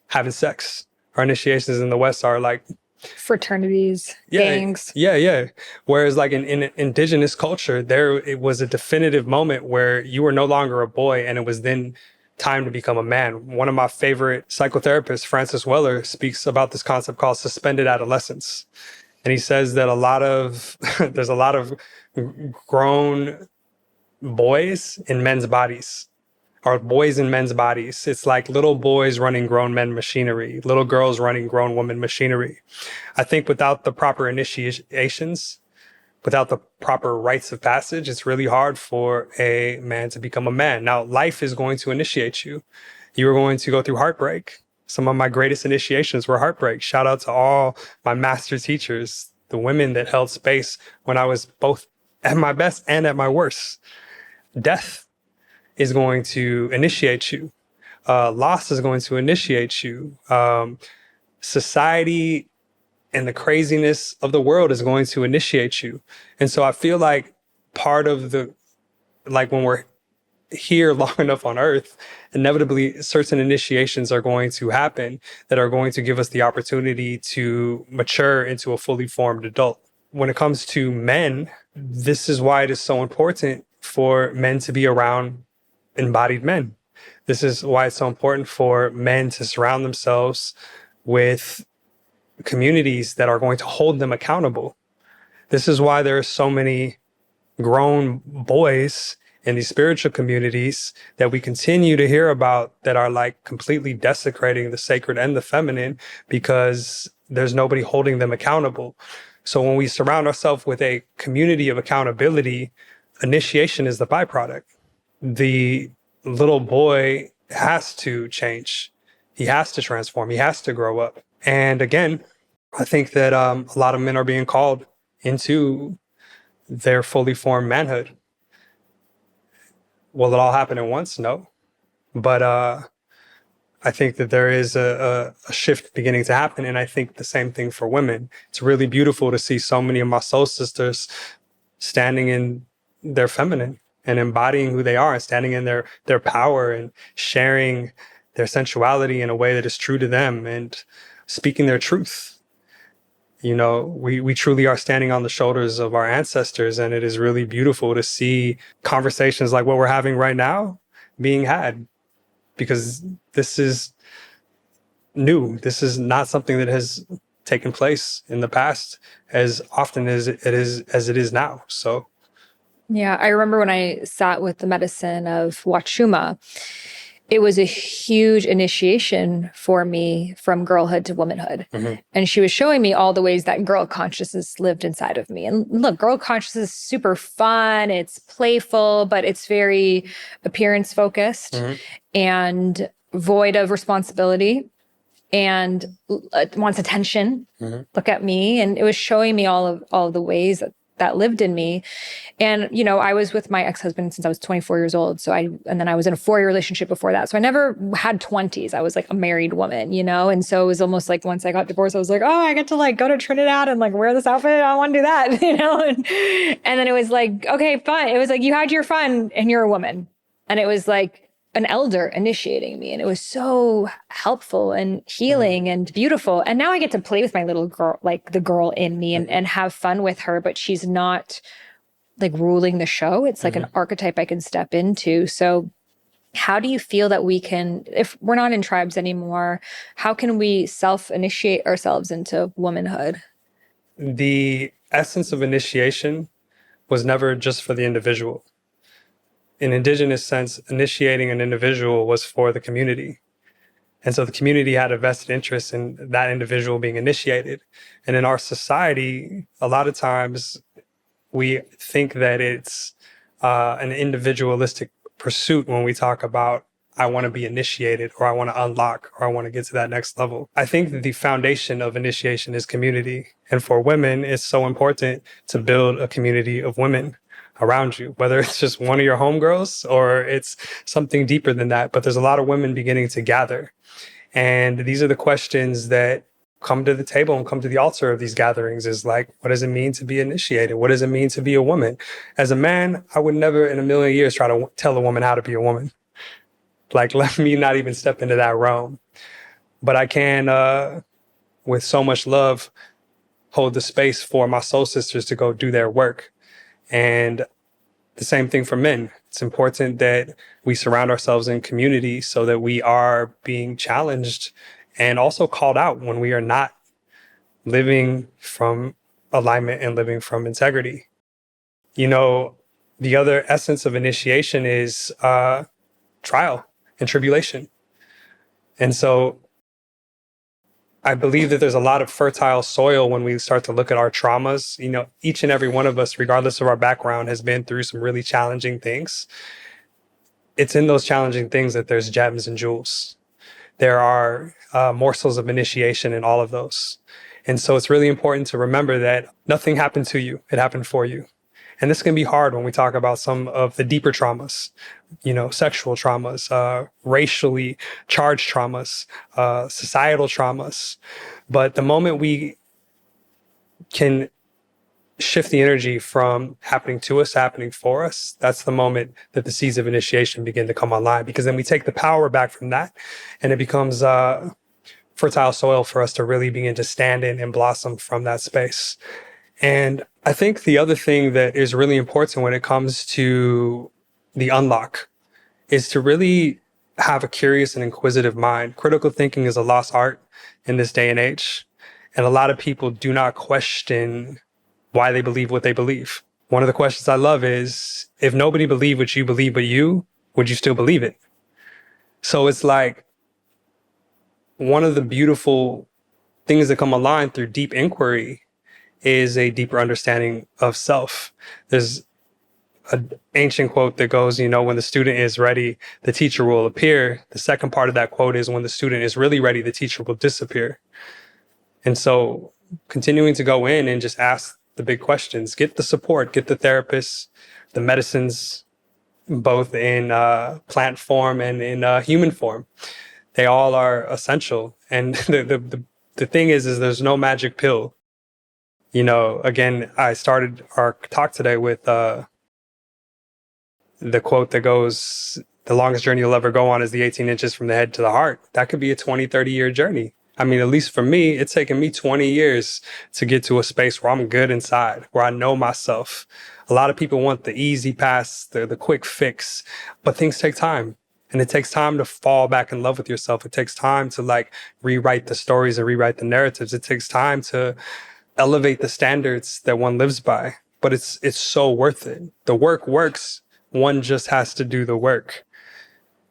having sex. Our initiations in the West are like
fraternities, gangs.
Yeah. Whereas like in indigenous culture, it was a definitive moment where you were no longer a boy and it was then time to become a man. One of my favorite psychotherapists, Francis Weller, speaks about this concept called suspended adolescence. And he says that there's a lot of grown boys in men's bodies, or boys in men's bodies. It's like little boys running grown men machinery, little girls running grown women machinery. I think without the proper initiations, without the proper rites of passage, it's really hard for a man to become a man. Now, life is going to initiate you. You are going to go through heartbreak. Some of my greatest initiations were heartbreak. Shout out to all my master teachers, the women that held space when I was both at my best and at my worst. Death is going to initiate you. Loss is going to initiate you. Society and the craziness of the world is going to initiate you. And so I feel like part of when we're here long enough on earth, inevitably certain initiations are going to happen that are going to give us the opportunity to mature into a fully formed adult. When it comes to men, this is why it is so important for men to be around embodied men. This is why it's so important for men to surround themselves with communities that are going to hold them accountable. This is why there are so many grown boys in these spiritual communities that we continue to hear about that are like completely desecrating the sacred and the feminine because there's nobody holding them accountable. So when we surround ourselves with a community of accountability, initiation is the byproduct. The little boy has to change. He has to transform. He has to grow up. And again, I think that a lot of men are being called into their fully formed manhood. Will it all happen at once? No. But I think that there is a shift beginning to happen. And I think the same thing for women. It's really beautiful to see so many of my soul sisters standing in their feminine and embodying who they are and standing in their power and sharing their sensuality in a way that is true to them and speaking their truth. You know, we truly are standing on the shoulders of our ancestors, and it is really beautiful to see conversations like what we're having right now being had, because this is new. This is not something that has taken place in the past as often as it is now. So
Yeah, I remember when I sat with the medicine of Wachuma, it was a huge initiation for me from girlhood to womanhood.
Mm-hmm.
And she was showing me all the ways that girl consciousness lived inside of me. And look, girl consciousness is super fun. It's playful, but it's very appearance focused
Mm-hmm.
and void of responsibility and wants attention.
Mm-hmm.
Look at me. And it was showing me all of the ways that lived in me. And, you know, I was with my ex-husband since I was 24 years old. And then I was in a 4-year relationship before that. So I never had 20s. I was like a married woman, you know? And so it was almost like once I got divorced, I was like, oh, I get to like go to Trinidad and like wear this outfit. I want to do that, you know? And then it was like, okay, fun. It was like, you had your fun and you're a woman. And it was like an elder initiating me. And it was so helpful and healing and beautiful. And now I get to play with my little girl, like the girl in me and have fun with her, but she's not like ruling the show. It's like an archetype I can step into. So how do you feel that we can, if we're not in tribes anymore, how can we self-initiate ourselves into womanhood?
The essence of initiation was never just for the individual. In indigenous sense, initiating an individual was for the community. And so the community had a vested interest in that individual being initiated. And in our society, a lot of times we think that it's an individualistic pursuit when we talk about, I want to be initiated, or I want to unlock, or I want to get to that next level. I think that the foundation of initiation is community. And for women, it's so important to build a community of women around you, whether it's just one of your homegirls or it's something deeper than that. But there's a lot of women beginning to gather. And these are the questions that come to the table and come to the altar of these gatherings is like, what does it mean to be initiated? What does it mean to be a woman? As a man, I would never in a million years try to tell a woman how to be a woman. Like, let me not even step into that realm. But I can, with so much love, hold the space for my soul sisters to go do their work. And the same thing for men. It's important that we surround ourselves in community so that we are being challenged and also called out when we are not living from alignment and living from integrity. You know, the other essence of initiation is trial and tribulation. And so I believe that there's a lot of fertile soil when we start to look at our traumas. You know, each and every one of us, regardless of our background, has been through some really challenging things. It's in those challenging things that there's gems and jewels. there are morsels of initiation in all of those. And so it's really important to remember that nothing happened to you. It happened for you. And this can be hard when we talk about some of the deeper traumas, sexual traumas, racially charged traumas, societal traumas. But the moment we can shift the energy from happening to us, happening for us, that's the moment that the seeds of initiation begin to come online, because then we take the power back from that and it becomes fertile soil for us to really begin to stand in and blossom from that space. And I think the other thing that is really important when it comes to the unlock is to really have a curious and inquisitive mind. Critical thinking is a lost art in this day and age. And a lot of people do not question why they believe what they believe. One of the questions I love is, if nobody believed what you believe but you, would you still believe it? So it's like one of the beautiful things that come aligned through deep inquiry is a deeper understanding of self. There's an ancient quote that goes, when the student is ready, the teacher will appear. The second part of that quote is, when the student is really ready, the teacher will disappear. And so continuing to go in and just ask the big questions, get the support, get the therapists, the medicines, both in plant form and in human form. They all are essential. And the thing is there's no magic pill. Again, I started our talk today with the quote that goes, the longest journey you'll ever go on is the 18 inches from the head to the heart. That could be a 20, 30-year journey. I mean, at least for me, it's taken me 20 years to get to a space where I'm good inside, where I know myself. A lot of people want the easy pass, the quick fix, but things take time. And it takes time to fall back in love with yourself. It takes time to rewrite the stories and rewrite the narratives. It takes time to elevate the standards that one lives by, but it's so worth it. The work works. One just has to do the work.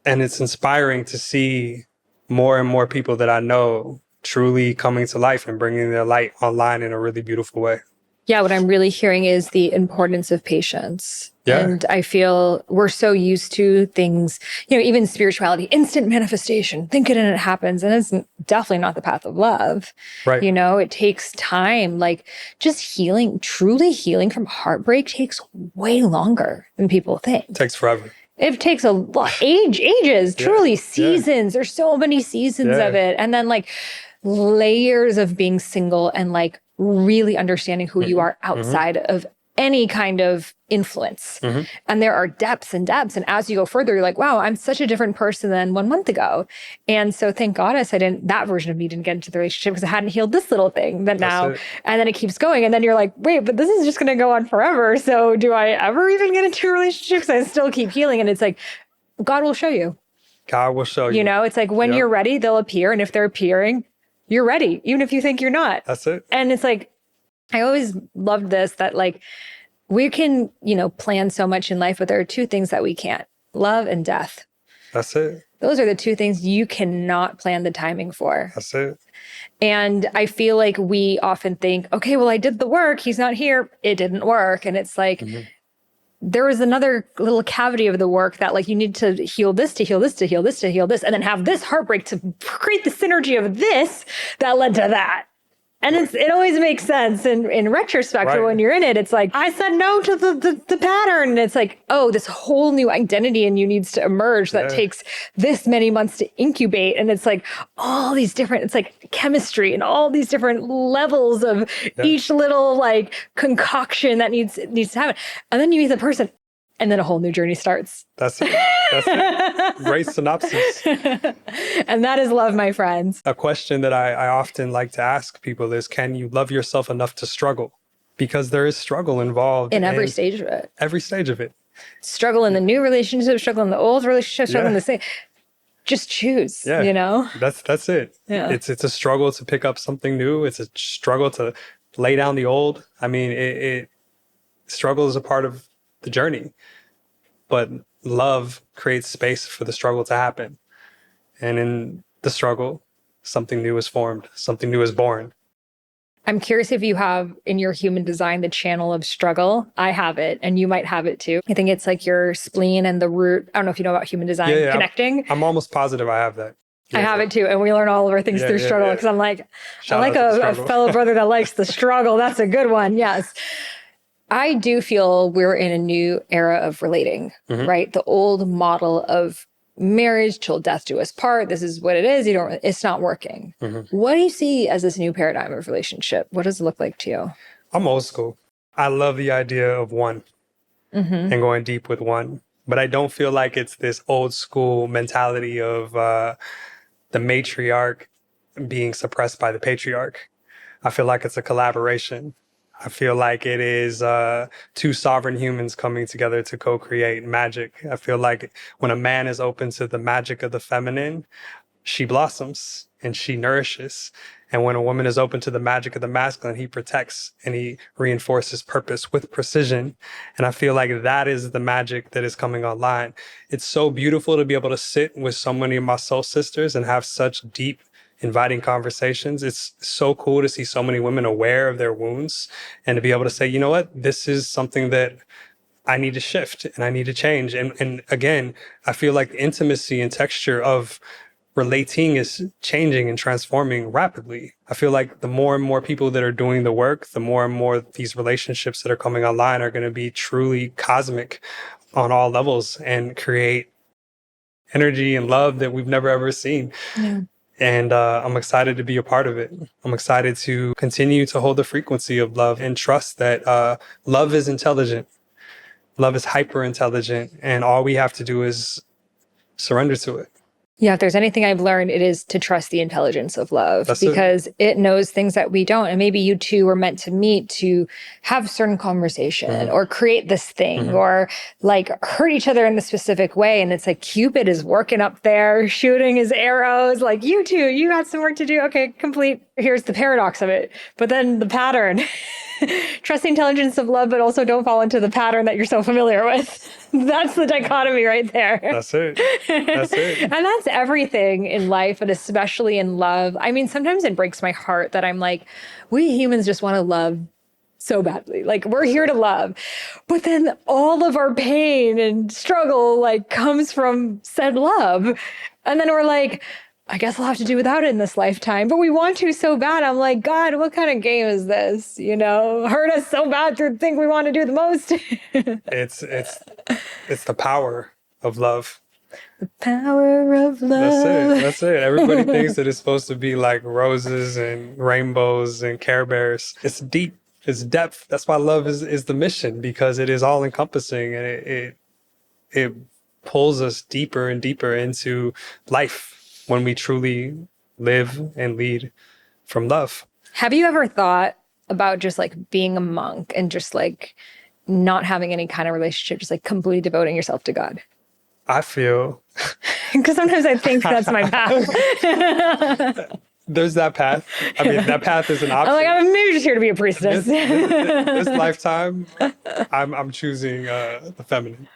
And it's inspiring to see more and more people that I know truly coming to life and bringing their light online in a really beautiful way.
Yeah, what I'm really hearing is the importance of patience.
Yeah.
And I feel we're so used to things, even spirituality, instant manifestation, think it and it happens. And it's definitely not the path of love.
Right.
It takes time. Just healing, truly healing from heartbreak takes way longer than people think.
It takes forever.
It takes a lot, ages, truly seasons. There's so many seasons of it. And then layers of being single and really understanding who you are outside of any kind of influence. And there are depths and depths. And as you go further, you're like, wow, I'm such a different person than 1 month ago. And so thank goddess that version of me didn't get into the relationship, because I hadn't healed this little thing and then it keeps going. And then you're like, wait, but this is just going to go on forever. So do I ever even get into a relationship? Because I still keep healing. And it's like, God will show you.
God will show you.
It's like when you're ready, they'll appear. And if they're appearing, you're ready, even if you think you're not.
That's it.
And it's like, I always loved this, that we can, plan so much in life, but there are two things that we can't: love and death.
That's it.
Those are the two things you cannot plan the timing for.
That's it.
And I feel like we often think, okay, well, I did the work. He's not here. It didn't work. And it's like, there is another little cavity of the work that you need to heal this, to heal this, to heal this, to heal this, and then have this heartbreak to create the synergy of this that led to that. And it always makes sense in retrospect, but when you're in it, it's like, I said no to the pattern. And it's like, oh, this whole new identity in you needs to emerge that takes this many months to incubate. And it's like all these different, it's like chemistry and all these different levels of each little concoction that needs to happen. And then you meet the person, and then a whole new journey starts.
That's it. That's it. Great synopsis.
And that is love, my friends.
A question that I often like to ask people is, can you love yourself enough to struggle? Because there is struggle involved
in every stage of it.
Every stage of it.
Struggle in the new relationship, struggle in the old relationship, struggle in the same. Just choose,
That's it.
Yeah.
It's a struggle to pick up something new. It's a struggle to lay down the old. I mean, struggle is a part of the journey, but love creates space for the struggle to happen. And in the struggle, something new is formed, something new is born.
I'm curious if you have in your human design the channel of struggle. I have it, and you might have it too. I think it's your spleen and the root. I don't know if you know about human design connecting.
I'm almost positive I have that.
I have it too. And we learn all of our things through struggle because I'm like,
Shout
I like a fellow brother that likes the struggle. That's a good one. Yes. I do feel we're in a new era of relating, right? The old model of marriage till death do us part. This is what it is. It's not working. What do you see as this new paradigm of relationship? What does it look like to you?
I'm old school. I love the idea of one and going deep with one, but I don't feel like it's this old school mentality of the matriarch being suppressed by the patriarch. I feel like it's a collaboration. I feel like it is two sovereign humans coming together to co-create magic. I feel like when a man is open to the magic of the feminine, she blossoms and she nourishes. And when a woman is open to the magic of the masculine, he protects and he reinforces purpose with precision. And I feel like that is the magic that is coming online. It's so beautiful to be able to sit with so many of my soul sisters and have such deep, inviting conversations. It's so cool to see so many women aware of their wounds and to be able to say, you know what, this is something that I need to shift and I need to change. And again, I feel like the intimacy and texture of relating is changing and transforming rapidly. I feel like the more and more people that are doing the work, the more and more these relationships that are coming online are going to be truly cosmic on all levels and create energy and love that we've never ever seen.
Yeah.
And I'm excited to be a part of it. I'm excited to continue to hold the frequency of love and trust that love is intelligent. Love is hyper intelligent. And all we have to do is surrender to it.
Yeah, if there's anything I've learned, it is to trust the intelligence of love because it knows things that we don't. And maybe you two were meant to meet to have certain conversation or create this thing or like hurt each other in a specific way. And it's like Cupid is working up there, shooting his arrows. Like, you two, you got some work to do. Okay, complete. Here's the paradox of it. But then the pattern. Trust the intelligence of love, but also don't fall into the pattern that you're so familiar with. That's the dichotomy right there.
That's it. That's it.
And that's everything in life, but especially in love. I mean, sometimes it breaks my heart that I'm like, we humans just want to love so badly. Like, we're here to love. But then all of our pain and struggle like comes from said love. And then we're like, I guess I'll have to do without it in this lifetime, but we want to so bad. I'm like, God, what kind of game is this? You know, hurt us so bad to think we want to do the most.
It's the power of love.
The power of love.
That's it. Everybody thinks that it's supposed to be like roses and rainbows and Care Bears. It's deep. It's depth. That's why love is the mission, because it is all encompassing and it pulls us deeper and deeper into life. When we truly live and lead from love.
Have you ever thought about just like being a monk and just like not having any kind of relationship, just like completely devoting yourself to God?
I feel...
Because sometimes I think that's my path.
There's that path. I mean, that path is an option.
I'm like, I'm maybe just here to be a priestess.
This lifetime, I'm choosing the feminine.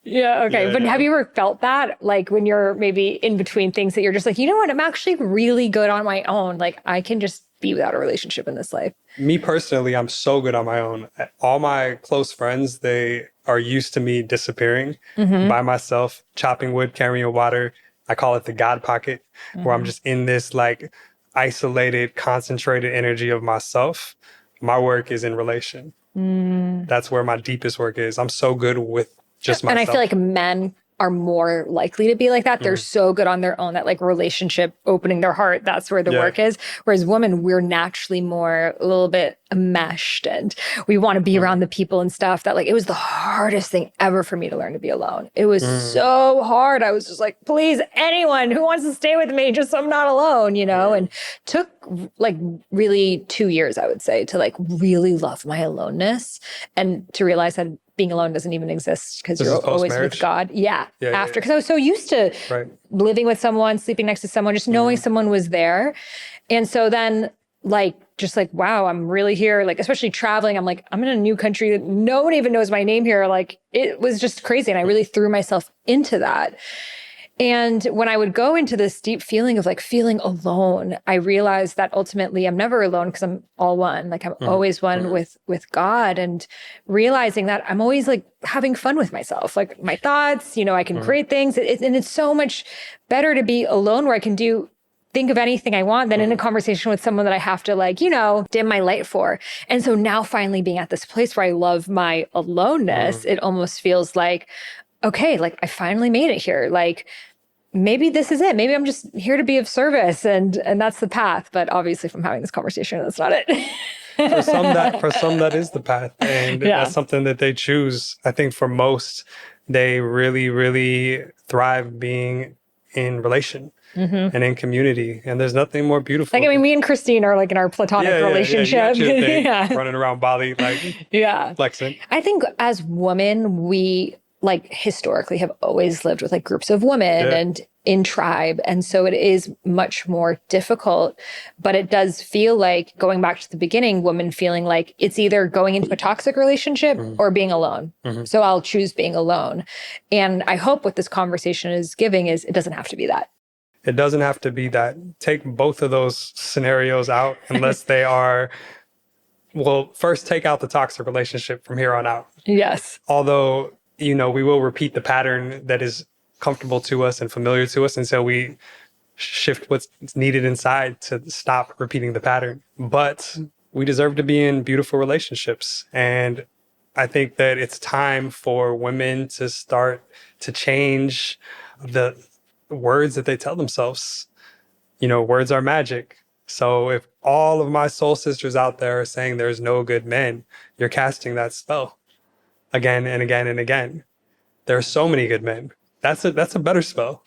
Yeah. Okay.
Yeah,
but
yeah.
have you ever felt that, like when you're maybe in between things that you're just like, you know what, I'm actually really good on my own. Like I can just be without a relationship in this life.
Me personally, I'm so good on my own. All my close friends, they are used to me disappearing by myself, chopping wood, carrying water. I call it the God pocket, where I'm just in this like isolated, concentrated energy of myself. My work is in relation. That's where my deepest work is. I'm so good with just myself.
And I feel like men are more likely to be like that. They're so good on their own, that like relationship, opening their heart, that's where the work is. Whereas women, we're naturally more a little bit enmeshed and we want to be around the people and stuff. That like, it was the hardest thing ever for me to learn to be alone. It was so hard. I was just like, please, anyone who wants to stay with me, just so I'm not alone, you know? And took like really 2 years, I would say, to like really love my aloneness and to realize that being alone doesn't even exist because you're always with God. Yeah. After, because I was so used to living with someone, sleeping next to someone, just knowing someone was there. And so then like, just like, wow, I'm really here. Like, especially traveling, I'm like, I'm in a new country that no one even knows my name here. Like, it was just crazy. And I really threw myself into that. And when I would go into this deep feeling of like feeling alone, I realized that ultimately I'm never alone because I'm all one. Like I'm always one with God, and realizing that I'm always like having fun with myself, like my thoughts, I can create things. And it's so much better to be alone where I can think of anything I want than in a conversation with someone that I have to like, dim my light for. And so now finally being at this place where I love my aloneness, it almost feels like, okay, like I finally made it here. Like, maybe this is it. Maybe I'm just here to be of service, and that's the path. But obviously from having this conversation, that's not it.
For some that is the path. And that's something that they choose. I think for most, they really, really thrive being in relation and in community. And there's nothing more beautiful.
Like, I mean, me and Christine are like in our platonic relationship.
You got your thing, running around Bali, like flexing.
I think as women, we like historically have always lived with like groups of women and in tribe. And so it is much more difficult, but it does feel like, going back to the beginning, women feeling like it's either going into a toxic relationship or being alone. So I'll choose being alone. And I hope what this conversation is giving is it doesn't have to be that.
It doesn't have to be that. Take both of those scenarios out unless they are, well, first take out the toxic relationship from here on out.
Yes.
Although, we will repeat the pattern that is comfortable to us and familiar to us until we shift what's needed inside to stop repeating the pattern. But we deserve to be in beautiful relationships. And I think that it's time for women to start to change the words that they tell themselves. Words are magic. So if all of my soul sisters out there are saying there's no good men, you're casting that spell again and again and again. There are so many good men. That's a better spell.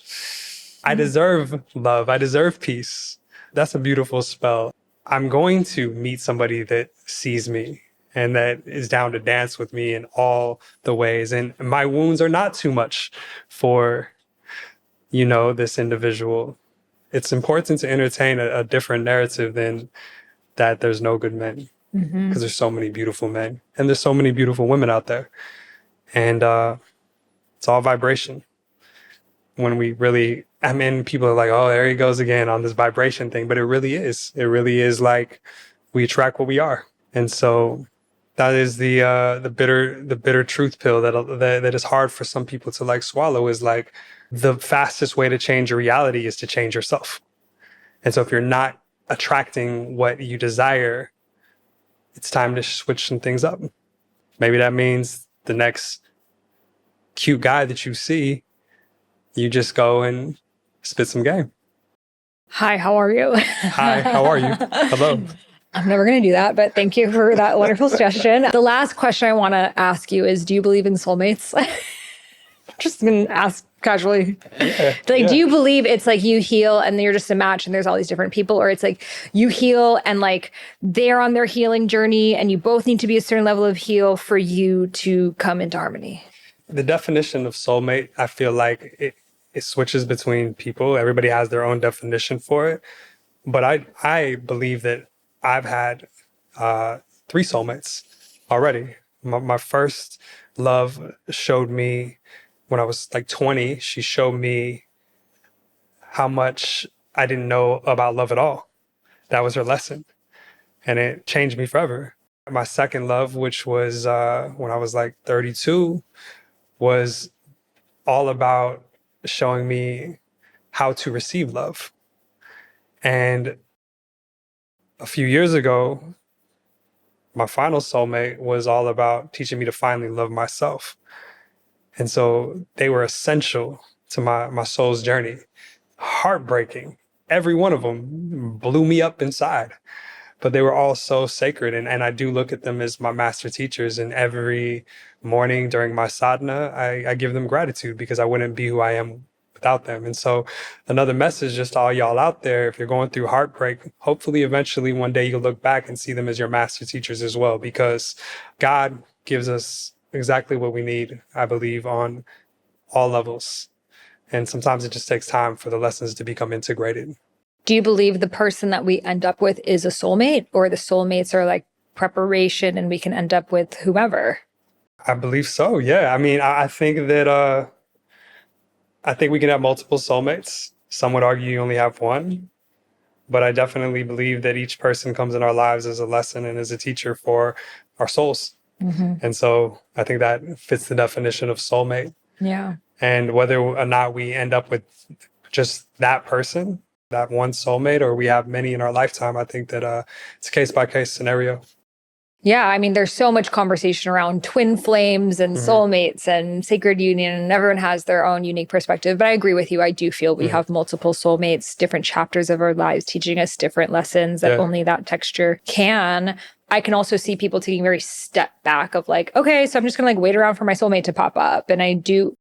I deserve love. I deserve peace. That's a beautiful spell. I'm going to meet somebody that sees me and that is down to dance with me in all the ways. And my wounds are not too much for, this individual. It's important to entertain a different narrative than that there's no good men, because there's so many beautiful men and there's so many beautiful women out there. And it's all vibration. When we really, people are like, oh, there he goes again on this vibration thing. But it really is. It really is like we attract what we are. And so that is the bitter truth pill that is hard for some people to like swallow, is like the fastest way to change your reality is to change yourself. And so if you're not attracting what you desire, it's time to switch some things up. Maybe that means the next cute guy that you see, you just go and spit some game.
Hi, how are you?
Hi, how are you? Hello.
I'm never going to do that, but thank you for that wonderful suggestion. The last question I want to ask you is, do you believe in soulmates? Just going to ask casually. Do you believe it's like you heal and you're just a match and there's all these different people, or it's like you heal and like they're on their healing journey and you both need to be a certain level of heal for you to come into harmony?
The definition of soulmate, I feel like it switches between people. Everybody has their own definition for it. But I believe that I've had 3 soulmates already. My first love showed me, when I was like 20, she showed me how much I didn't know about love at all. That was her lesson. And it changed me forever. My second love, which was when I was like 32, was all about showing me how to receive love. And a few years ago, my final soulmate was all about teaching me to finally love myself. And so they were essential to my soul's journey. Heartbreaking. Every one of them blew me up inside. But they were all so sacred. And I do look at them as my master teachers. And every morning during my sadhana, I give them gratitude, because I wouldn't be who I am without them. And so another message just to all y'all out there, if you're going through heartbreak, hopefully eventually one day you'll look back and see them as your master teachers as well, because God gives us exactly what we need, I believe, on all levels. And sometimes it just takes time for the lessons to become integrated.
Do you believe the person that we end up with is a soulmate, or the soulmates are like preparation and we can end up with whomever?
I believe so, yeah. I mean, I think that I think we can have multiple soulmates. Some would argue you only have one, but I definitely believe that each person comes in our lives as a lesson and as a teacher for our souls. And so I think that fits the definition of soulmate.
Yeah.
And whether or not we end up with just that person, that one soulmate, or we have many in our lifetime, I think that it's a case by case scenario.
Yeah, I mean, there's so much conversation around twin flames and soulmates and sacred union, and everyone has their own unique perspective. But I agree with you. I do feel we have multiple soulmates, different chapters of our lives, teaching us different lessons that only that texture can. I can also see people taking very step back of like, okay, so I'm just gonna like wait around for my soulmate to pop up. And I do,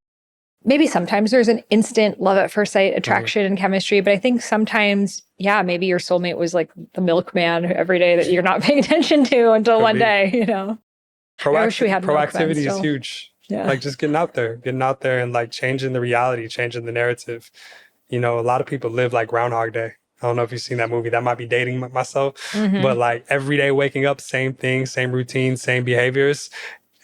maybe sometimes there's an instant love at first sight attraction and chemistry, but I think sometimes, yeah, maybe your soulmate was like the milkman every day that you're not paying attention to until one day, you know. I wish we had
proactivity is huge.
Yeah.
Like just getting out there and like changing the reality, changing the narrative. You know, a lot of people live like Groundhog Day. I don't know if you've seen that movie. That might be dating myself, but like every day waking up, same thing, same routine, same behaviors.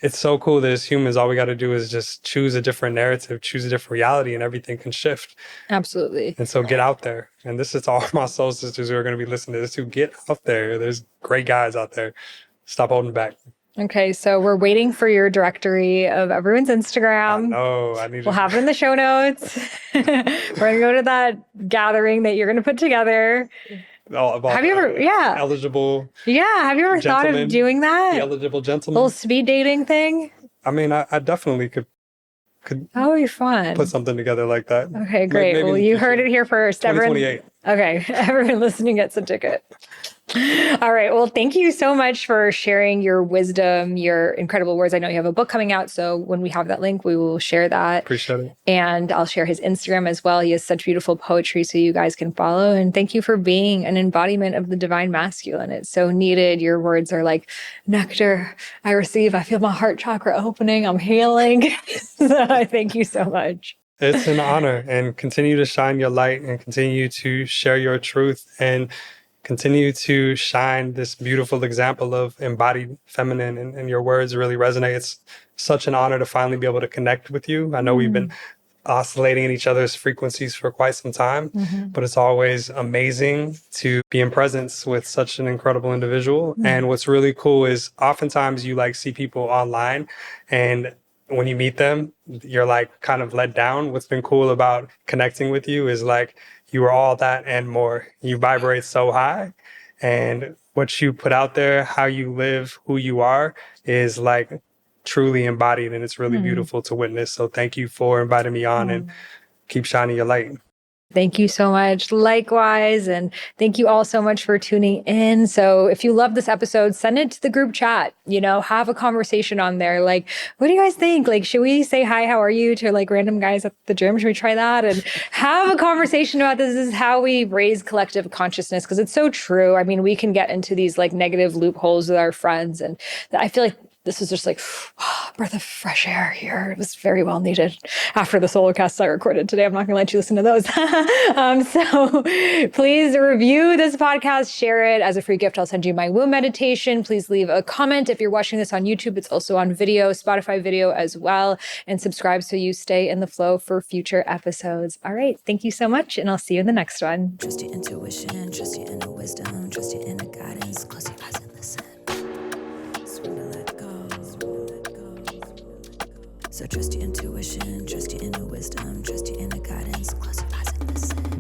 It's so cool that as humans, all we got to do is just choose a different narrative, choose a different reality, and everything can shift.
Absolutely.
And so get out there. And this is to all my soul sisters who are going to be listening to this, who get out there. There's great guys out there. Stop holding back.
Okay, so we're waiting for your directory of everyone's Instagram.
We'll
have it in the show notes. We're going to go to that gathering that you're going to put together. Have you ever,
eligible?
Yeah, have you ever thought of doing that?
The eligible gentleman.
Little speed dating thing?
I mean, I definitely could
that would be fun.
Put something together like that.
Okay, great. Maybe well, you heard it here first.
2028.
Okay, everyone listening gets a ticket. All right. Well, thank you so much for sharing your wisdom, your incredible words. I know you have a book coming out, so when we have that link, we will share that.
Appreciate it.
And I'll share his Instagram as well. He has such beautiful poetry, so you guys can follow. And thank you for being an embodiment of the divine masculine. It's so needed. Your words are like nectar I receive. I feel my heart chakra opening. I'm healing. So I thank you so much.
It's an honor, and continue to shine your light and continue to share your truth and continue to shine this beautiful example of embodied feminine, and your words really resonate. It's such an honor to finally be able to connect with you. I know we've been oscillating in each other's frequencies for quite some time, but it's always amazing to be in presence with such an incredible individual. And what's really cool is oftentimes you like see people online, and when you meet them, you're like kind of let down. What's been cool about connecting with you is like, you are all that and more. You vibrate so high, and what you put out there, how you live, who you are is like truly embodied, and it's really beautiful to witness. So thank you for inviting me on and keep shining your light.
Thank you so much. Likewise. And thank you all so much for tuning in. So if you love this episode, send it to the group chat, have a conversation on there. Like, what do you guys think? Like, should we say hi, how are you to like random guys at the gym? Should we try that? And have a conversation about this. This is how we raise collective consciousness, because it's so true. I mean, we can get into these like negative loopholes with our friends. And I feel like this is just like breath of fresh air here. It was very well needed after the solo casts I recorded today. I'm not going to let you listen to those. So please review this podcast, share it as a free gift. I'll send you my womb meditation. Please leave a comment. If you're watching this on YouTube, it's also on video, Spotify video as well. And subscribe so you stay in the flow for future episodes. All right. Thank you so much. And I'll see you in the next one.
Trust your intuition, trust your inner wisdom, trust your inner guidance. Close your eyes and listen. So trust your intuition, trust your inner wisdom, trust your inner guidance. Close your eyes and listen.